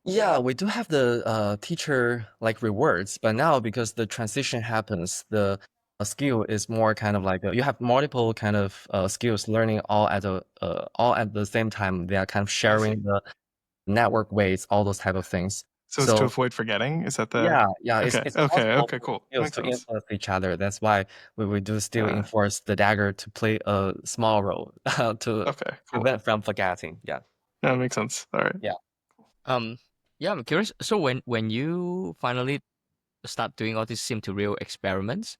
Yeah, we do have the teacher like rewards, but now because the transition happens, the skill is more kind of like you have multiple kind of skills learning all at the same time. They are kind of I see. sharing the network weights, all those type of things. So it's to So avoid forgetting? Is that the yeah, okay, it's okay, possible okay, for cool. skills Makes to sense. influence each other. That's why we do still Uh, enforce the dagger to play a small role to okay, cool. prevent from forgetting. Yeah, That makes sense. All right. yeah. Um, yeah, I'm curious. So when you finally start doing all these sim to real experiments,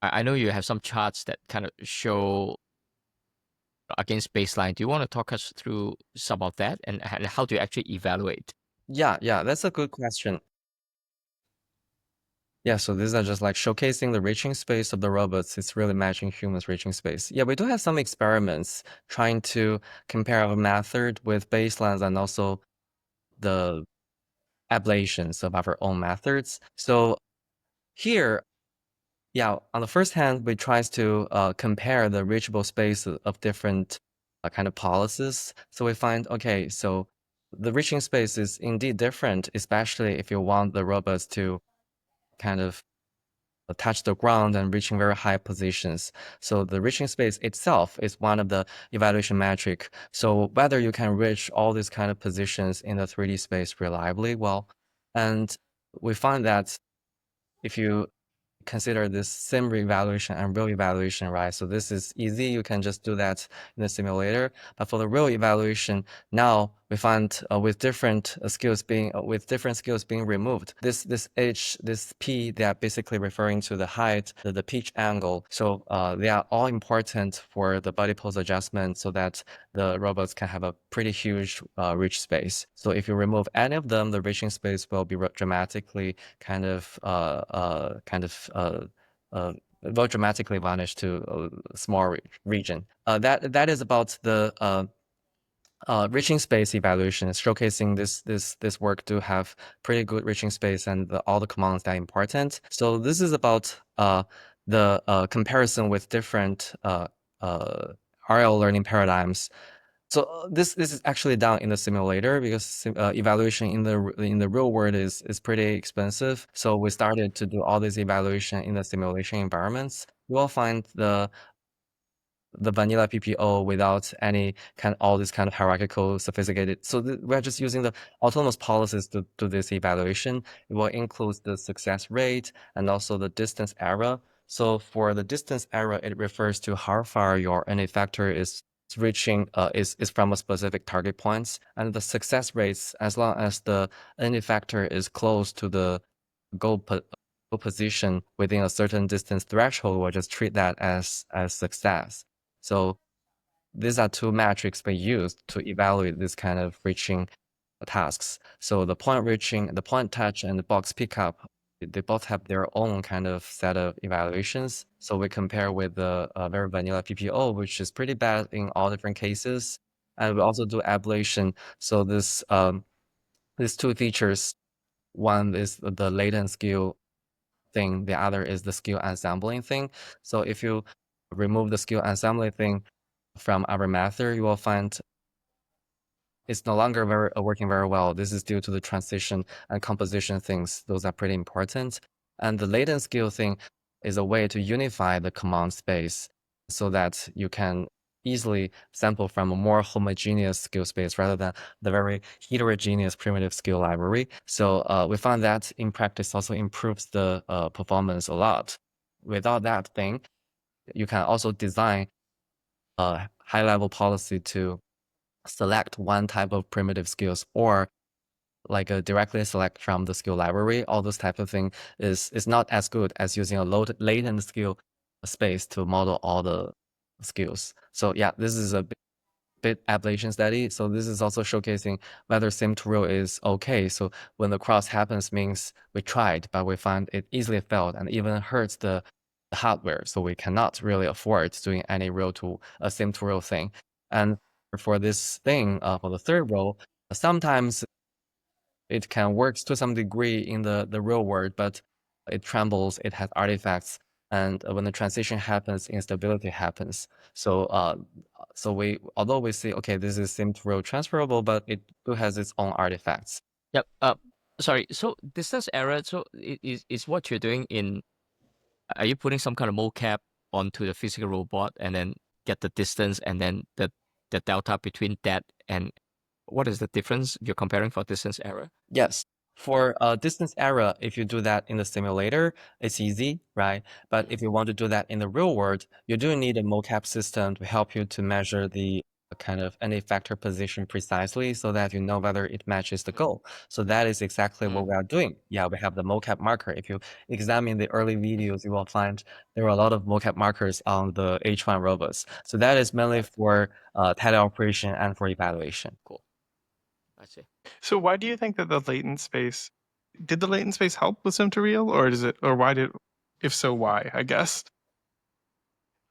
I know you have some charts that kind of show against baseline. Do you want to talk us through some of that and how do you actually evaluate? Yeah, that's a good question. Yeah, so these are just like showcasing the reaching space of the robots. It's really matching humans' reaching space. Yeah, we do have some experiments trying to compare our method with baselines and also the ablations of our own methods. So here, yeah, on the first hand, we tries to compare the reachable space of different kind of policies. So we find, okay, so the reaching space is indeed different, especially if you want the robots to kind of touch the ground and reaching very high positions. So the reaching space itself is one of the evaluation metric. So whether you can reach all these kind of positions in the 3D space reliably, well, and we find that if you consider this sim evaluation and real evaluation, right? So this is easy. You can just do that in the simulator. But for the real evaluation, now we find with different skills being removed. This h, this p, they are basically referring to the height, the pitch angle. So they are all important for the body pose adjustment, so that the robots can have a pretty huge reach space. So if you remove any of them, the reaching space will be dramatically will dramatically vanish to a small region. That is about the reaching space evaluation, showcasing this work to have pretty good reaching space and all the commands that are important. So this is about the comparison with different RL learning paradigms. So this is actually done in the simulator because evaluation in the real world is pretty expensive. So we started to do all this evaluation in the simulation environments. You will find the vanilla PPO without any all this kind of hierarchical sophisticated. So we're just using the autonomous policies to do this evaluation. It will include the success rate and also the distance error. So for the distance error, it refers to how far your end-effector is reaching is from a specific target points, and the success rates, as long as the end-effector is close to the goal position within a certain distance threshold, we'll just treat that as success. So these are two metrics we use to evaluate this kind of reaching tasks. So the point reaching, the point touch, and the box pickup, they both have their own kind of set of evaluations. So we compare with the very vanilla PPO, which is pretty bad in all different cases. And we also do ablation. So these two features, one is the latent skill thing, the other is the skill ensembling thing. So if you remove the skill assembly thing from our method, you will find it's no longer working very well. This is due to the transition and composition things. Those are pretty important. And the latent skill thing is a way to unify the command space so that you can easily sample from a more homogeneous skill space rather than the very heterogeneous primitive skill library. So we found that in practice also improves the performance a lot. Without that thing, you can also design a high-level policy to select one type of primitive skills or like directly select from the skill library. All those type of thing is not as good as using a latent skill space to model all the skills. So yeah, this is a bit ablation study. So this is also showcasing whether sim to real is okay. So when the cross happens means we tried, but we find it easily failed and even hurts the hardware. So we cannot really afford doing any real to a sim to real thing. And for this thing, for the third role, sometimes it can work to some degree in the real world, but it trembles, it has artifacts, and when the transition happens, instability happens. So although we say, okay, this is sim to real transferable, but it still has its own artifacts. Yep. Sorry. So distance error. So is what you're doing in? Are you putting some kind of mocap onto the physical robot and then get the distance and then the delta between that and what is the difference you're comparing for distance error? Yes. For distance error, if you do that in the simulator, it's easy, right? But if you want to do that in the real world, you do need a mocap system to help you to measure the kind of end-effector position precisely so that you know whether it matches the goal. So that is exactly what we are doing. Yeah, we have the mocap marker. If you examine the early videos, you will find there are a lot of mocap markers on the H1 robots. So that is mainly for teleoperation and for evaluation. Cool. I see. So why do you think that the latent space did the latent space help with sim to real, or does it, or why did, if so, why? I guess,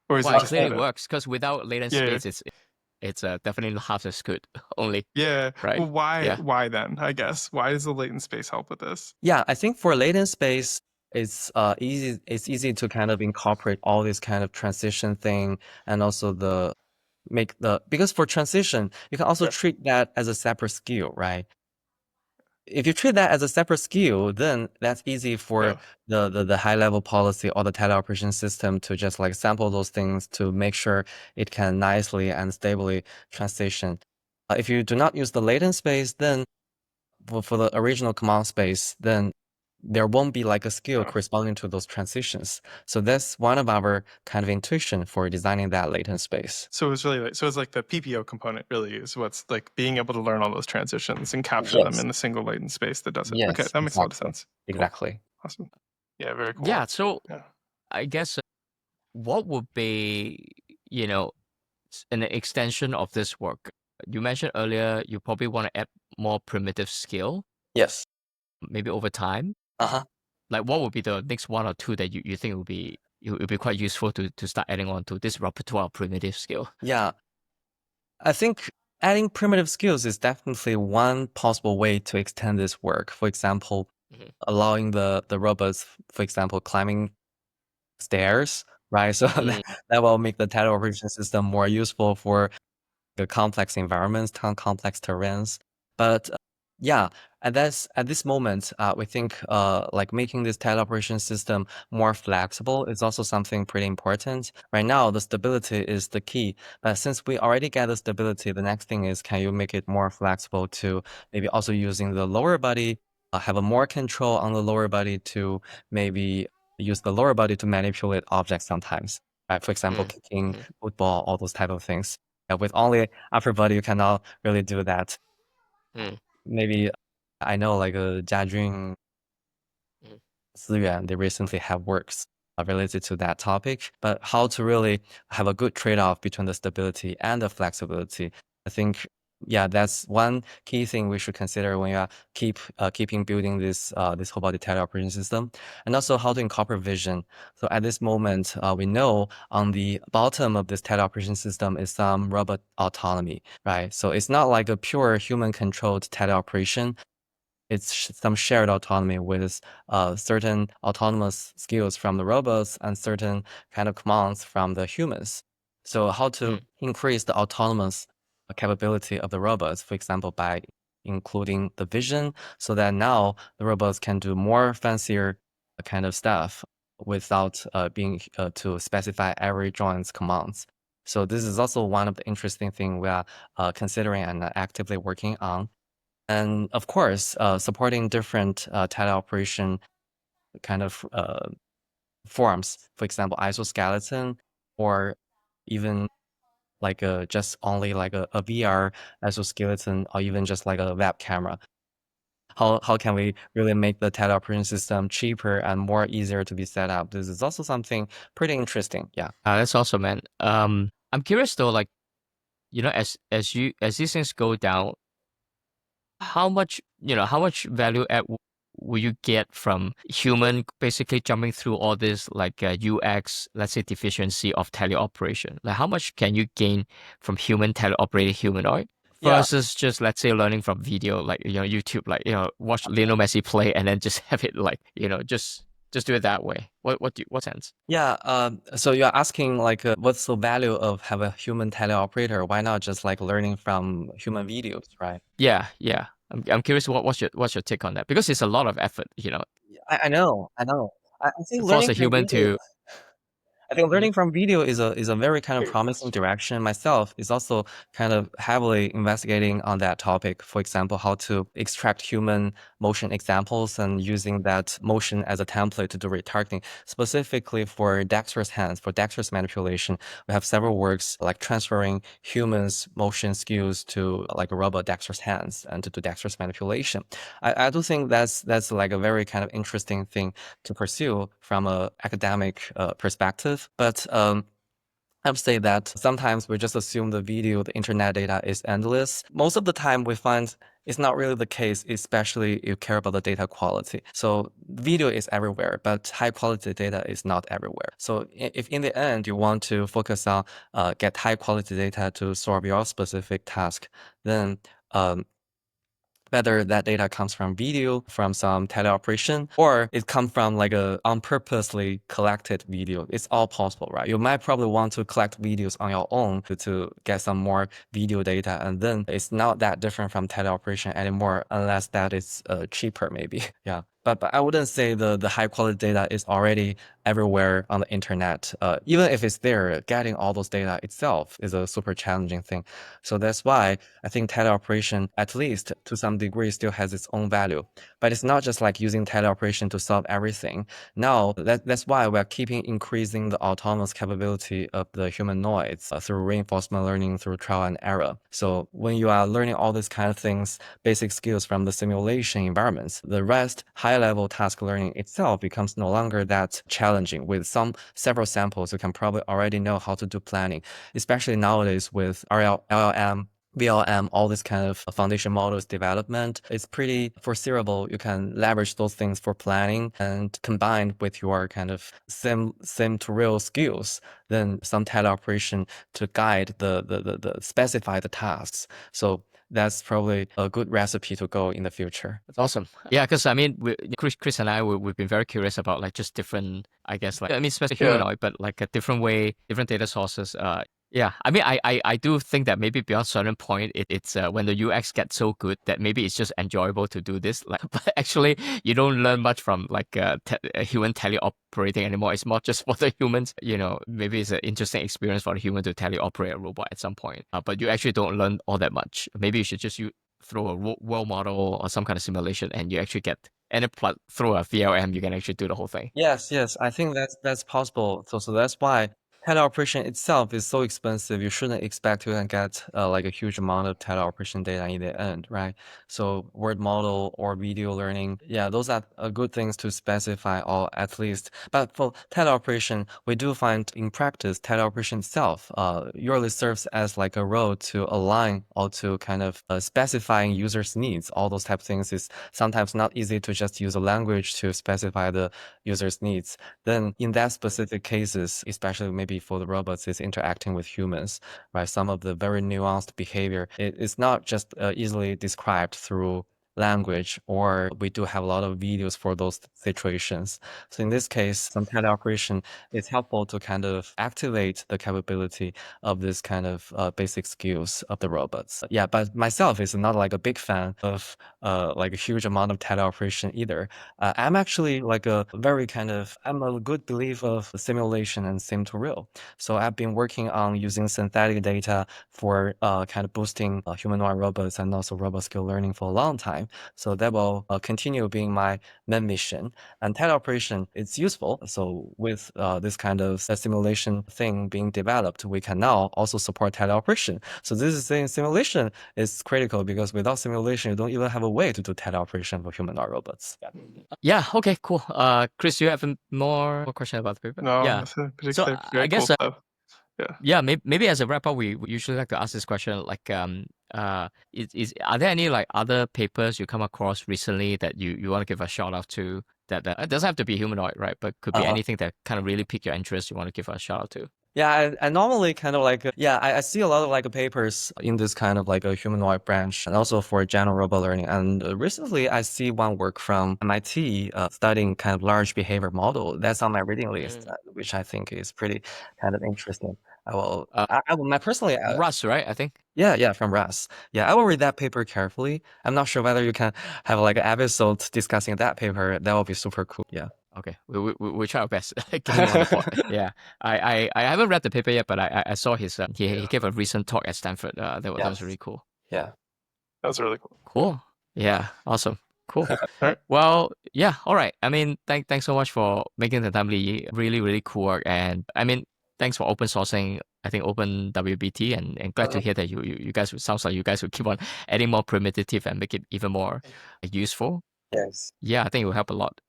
or is Well, it it just clearly that works because without latent yeah, space, it's definitely half as good. Only yeah. right. Well, why? Yeah. Why then? I guess why does the latent space help with this? Yeah, I think for latent space, it's easy. It's easy to kind of incorporate all this kind of transition thing, and also because for transition, you can also Yeah. treat that as a separate skill, right? If you treat that as a separate skill, then that's easy for the high level policy or the teleoperation system to just like sample those things to make sure it can nicely and stably transition. If you do not use the latent space, then for the original command space, then there won't be like a skill corresponding to those transitions. So that's one of our kind of intuition for designing that latent space. So it's really like, so it's like the PPO component really is what's like being able to learn all those transitions and capture them in a single latent space that does it. Okay, Yes, that makes a lot of exactly. sense. Exactly. Cool. Awesome. Yeah, very cool. Yeah. So Yeah. I guess what would be an extension of this work? You mentioned earlier you probably want to add more primitive skill, Yes. maybe over time. Uh-huh. Like what would be the next one or two that you think it would be quite useful to start adding on to this repertoire of primitive skill? Yeah. I think adding primitive skills is definitely one possible way to extend this work. For example, allowing the robots, for example, climbing stairs, right? So that will make the teleoperation system more useful for the complex environments, complex terrains. But yeah, at this moment, we think like making this teleoperation system more flexible is also something pretty important. Right now, the stability is the key. But since we already get the stability, the next thing is can you make it more flexible to maybe also using the lower body, have a more control on the lower body to maybe use the lower body to manipulate objects sometimes. Right? For example, kicking football, all those type of things. With only upper body, you cannot really do that. Maybe I know like Jiajun Ziyuan, they recently have works related to that topic, but how to really have a good trade-off between the stability and the flexibility. I think, yeah, that's one key thing we should consider when you are keeping building this whole body teleoperation system, and also how to incorporate vision. So at this moment, we know on the bottom of this teleoperation system is some robot autonomy, right? So it's not like a pure human-controlled teleoperation. It's some shared autonomy with certain autonomous skills from the robots and certain kind of commands from the humans. So how to increase the autonomous capability of the robots, for example, by including the vision, so that now the robots can do more fancier kind of stuff without being to specify every joint's commands. So this is also one of the interesting things we are considering and actively working on. And of course, supporting different teleoperation kind of forms, for example, isoskeleton or even like just only like a VR exoskeleton or even just like a web camera. How can we really make the teleoperation system cheaper and more easier to be set up? This is also something pretty interesting. Yeah. That's awesome, man. I'm curious though, like, as these things go down, how much value add will you get from human basically jumping through all this like UX, let's say, deficiency of teleoperation? Like, how much can you gain from human teleoperated humanoid Yeah. versus just, let's say, learning from video, like, YouTube, like, watch Lionel Messi play and then just have it like, just do it that way. What sense? Yeah, so you're asking like, what's the value of have a human teleoperator? Why not just like learning from human videos, right? Yeah, yeah. I'm curious what's your take on that, because it's a lot of effort, I know, I know. I think to force learning a from human video to. I think Mhm. learning from video is a very kind of promising direction. Myself is also kind of heavily investigating on that topic. For example, how to extract human motion examples and using that motion as a template to do retargeting. Specifically for dexterous hands, for dexterous manipulation, we have several works like transferring humans' motion skills to like a robot dexterous hands and to do dexterous manipulation. I do think that's like a very kind of interesting thing to pursue from a academic perspective. But I would say that sometimes we just assume the video, the internet data is endless. Most of the time we find it's not really the case, especially if you care about the data quality. So video is everywhere, but high quality data is not everywhere. So if in the end you want to focus on get high quality data to solve your specific task, then whether that data comes from video, from some teleoperation, or it comes from like a unpurposely collected video. It's all possible, right? You might probably want to collect videos on your own to get some more video data, and then it's not that different from teleoperation anymore, unless that is cheaper, maybe. Yeah. But I wouldn't say the high quality data is already everywhere on the internet. Even if it's there, getting all those data itself is a super challenging thing. So that's why I think teleoperation, at least to some degree, still has its own value. But it's not just like using teleoperation to solve everything. Now, that's why we're keeping increasing the autonomous capability of the humanoids through reinforcement learning, through trial and error. So when you are learning all these kind of things, basic skills from the simulation environments, the rest high-level task learning itself becomes no longer that challenging. With several samples, you can probably already know how to do planning, especially nowadays with LLM, VLM, all this kind of foundation models development. It's pretty foreseeable. You can leverage those things for planning, and combined with your kind of sim to real skills, then some teleoperation to guide the specify the tasks. So that's probably a good recipe to go in the future. That's awesome. Yeah, because I mean, Chris and I, we've been very curious about like just different, I guess, like, I mean, especially Yeah. humanoid, but like a different way, different data sources. Yeah, I mean, I do think that maybe beyond certain point, it's when the UX gets so good that maybe it's just enjoyable to do this. Like, but actually, you don't learn much from like a human teleoperating anymore. It's more just for the humans. Maybe it's an interesting experience for the human to teleoperate a robot at some point. But you actually don't learn all that much. Maybe you should just throw a world model or some kind of simulation, and you actually get, and then through a VLM, you can actually do the whole thing. Yes, I think that's possible. So that's why teleoperation itself is so expensive. You shouldn't expect to get like a huge amount of teleoperation data in the end, right? So word model or video learning, yeah, those are good things to specify, or at least. But for teleoperation, we do find in practice teleoperation itself usually serves as like a role to align or to kind of specifying users' needs. All those type of things is sometimes not easy to just use a language to specify the user's needs. Then in that specific cases, especially maybe for the robots is interacting with humans, right? Some of the very nuanced behavior, it's not just easily described through language, or we do have a lot of videos for those situations. So in this case, some teleoperation is helpful to kind of activate the capability of this kind of basic skills of the robots. Yeah, but myself is not like a big fan of like a huge amount of teleoperation either. I'm actually like I'm a good believer of simulation and sim to real. So I've been working on using synthetic data for kind of boosting humanoid robots and also robot skill learning for a long time. time. So that will continue being my main mission. And teleoperation is useful. So with this kind of simulation thing being developed, we can now also support teleoperation. So this is saying simulation is critical because without simulation, you don't even have a way to do teleoperation for humanoid robots. Yeah. Okay. Cool. Chris, do you have more question about the paper? No, Yeah. nothing particular. So Very I guess cool stuff. Yeah. Yeah, maybe as a wrap up, we usually like to ask this question, like, are there any like other papers you come across recently that you want to give a shout out to? That it doesn't have to be humanoid, right? But could be anything that kind of really pique your interest. You want to give a shout out to? Yeah, I normally kind of like, I see a lot of like papers in this kind of like a humanoid branch and also for general robot learning. And recently I see one work from MIT studying kind of large behavior model. That's on my reading list, which I think is pretty kind of interesting. I will, personally, Russ, right? I think. Yeah, from Russ. Yeah, I will read that paper carefully. I'm not sure whether you can have like an episode discussing that paper. That would be super cool. Yeah. Okay, we try our best. Get him on the pod. Yeah, I haven't read the paper yet, but I saw his he gave a recent talk at Stanford. That was really cool. Yeah, that was really cool. Cool. Yeah, awesome. Cool. All right. Well, yeah, all right. I mean, thanks so much for making the time, Lee. Really cool work. And I mean, thanks for open sourcing, I think, Open WBT, and glad to hear that you guys, sounds like you guys will keep on adding more primitive and make it even more useful. Yes. Yeah, I think it will help a lot.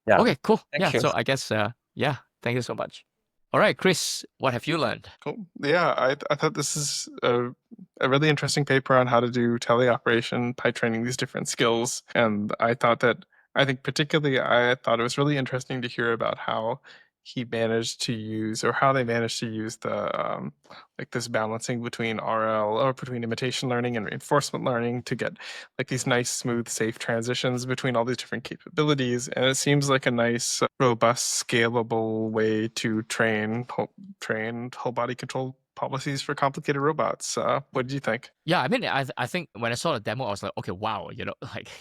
Yeah. Okay, cool. Thank you. So I guess, yeah, thank you so much. All right, Chris, what have you learned? Cool. Yeah, I thought this is a really interesting paper on how to do teleoperation by training these different skills. And I thought particularly, I thought it was really interesting to hear about how he managed to use, or how they managed to use the like this balancing between RL, or between imitation learning and reinforcement learning, to get like these nice, smooth, safe transitions between all these different capabilities. And it seems like a nice, robust, scalable way to train whole body control policies for complicated robots. What did you think? Yeah, I mean, I think when I saw the demo, I was like, okay, wow,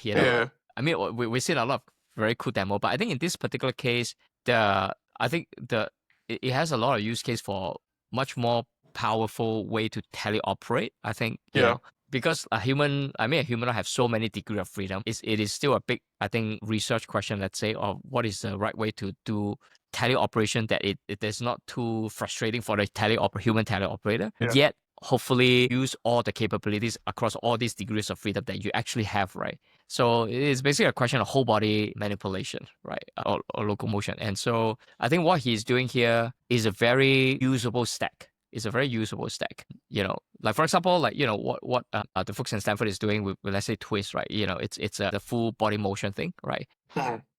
Yeah. I mean, we've seen a lot of very cool demo, but I think in this particular case, it has a lot of use case for much more powerful way to teleoperate. I think, you know, because a human have so many degree of freedom. It is still a big, I think, research question, let's say, of what is the right way to do teleoperation that it is not too frustrating for the human teleoperator. Yet, hopefully use all the capabilities across all these degrees of freedom that you actually have, right? So it is basically a question of whole body manipulation, right? Or locomotion. And so I think what he's doing here is a very usable stack. It's a very usable stack. You know, like for example, like, you know, what the folks in Stanford is doing with let's say twist, right? You know, it's the full body motion thing, right?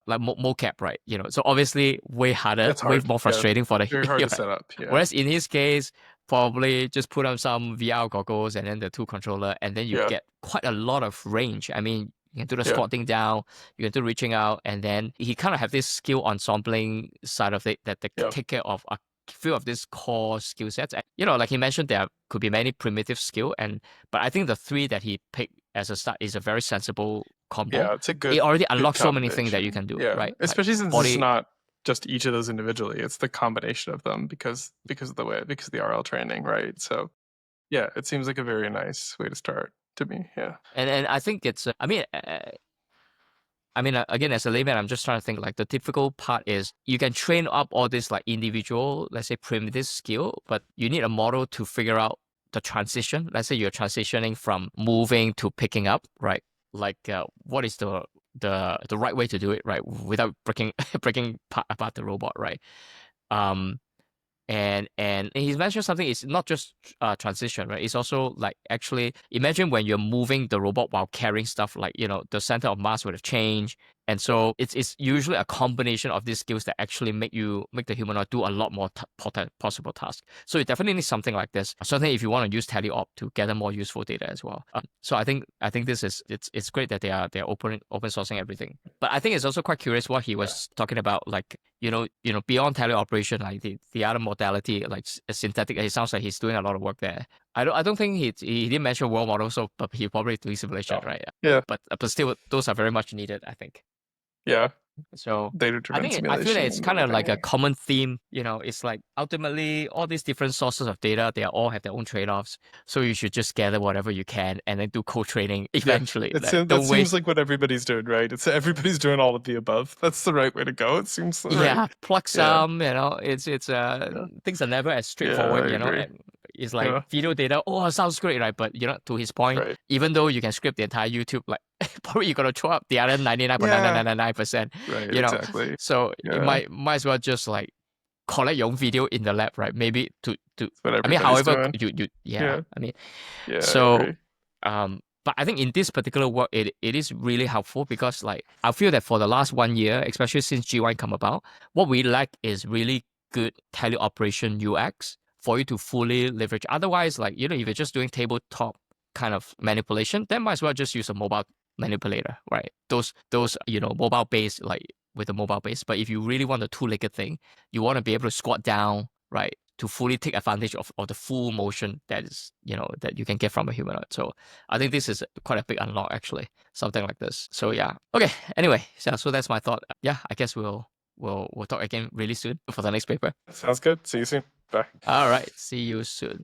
Like mocap, right? You know, so obviously way harder, way more frustrating for the very hard to set up. Yeah. Whereas in his case, probably just put on some VR goggles and then the two controller, and then you get quite a lot of range. I mean, you can do the squatting down, you can do reaching out, and then he kind of have this skill ensembling side of it that take care of a few of these core skill sets. You know, like he mentioned, there could be many primitive skill, but I think the three that he picked as a start is a very sensible combo. Yeah, it's a good. It already unlocks so many things that you can do, right? Especially since it's not just each of those individually; it's the combination of them because of the RL training, right? So, yeah, it seems like a very nice way to start to me. Yeah, and I think it's. I mean, again, as a layman, I'm just trying to think, like, the difficult part is you can train up all this like individual, let's say, primitive skill, but you need a model to figure out the transition. Let's say you're transitioning from moving to picking up, right? Like, what is the right way to do it, right? Without breaking apart the robot, right? And he's mentioned something. It's not just transition, right? It's also like, actually imagine when you're moving the robot while carrying stuff, like, you know, the center of mass would have changed. And so it's usually a combination of these skills that actually make the humanoid do a lot more possible tasks. So you definitely need something like this. Certainly, if you want to use teleop to gather more useful data as well. So I think this is it's great that they're open sourcing everything. But I think it's also quite curious what he was talking about, like, you know, beyond teleoperation, like the other modality, like synthetic. It sounds like he's doing a lot of work there. I don't think he didn't mention world model, so but he probably doing simulation, right? Yeah. But still, those are very much needed, I think. Yeah. So I Data-driven think I feel that simulation it's and kind of like a everything. common theme. It's like ultimately all these different sources of data, they all have their own trade-offs. So you should just gather whatever you can and then do co-training eventually. That Don't seems waste. like what everybody's doing, right? It's everybody's doing all of the above. That's the right way to go. It seems right. Yeah, plug Yeah, some. It's yeah, things are never as yeah. I straightforward. agree. And it's like Yeah, video data. Oh, it sounds great, right? But to his point, right. even though you can script the entire YouTube, like probably you're gonna throw up the other Yeah, 99.99999%. right. You know, Exactly. so you Yeah, might as well just like collect your own video in the lab, right? Maybe to that's what I mean, everybody's however doing. you yeah, Yeah, I mean, yeah. I so agree. but I think in this particular work, it is really helpful because like I feel that for the last 1 year, especially since G1 come about, what we lack is really good teleoperation UX for you to fully leverage. Otherwise, like if you're just doing tabletop kind of manipulation, then might as well just use a mobile manipulator, right? Those mobile based, like with a mobile base. But if you really want a two-legged thing, you want to be able to squat down, right, to fully take advantage of the full motion that is that you can get from a humanoid. So I think this is quite a big unlock, actually, something like this. So yeah, okay. Anyway, so that's my thought. Yeah, I guess we'll talk again really soon for the next paper. Sounds good. See you soon. Bye. All right, see you soon.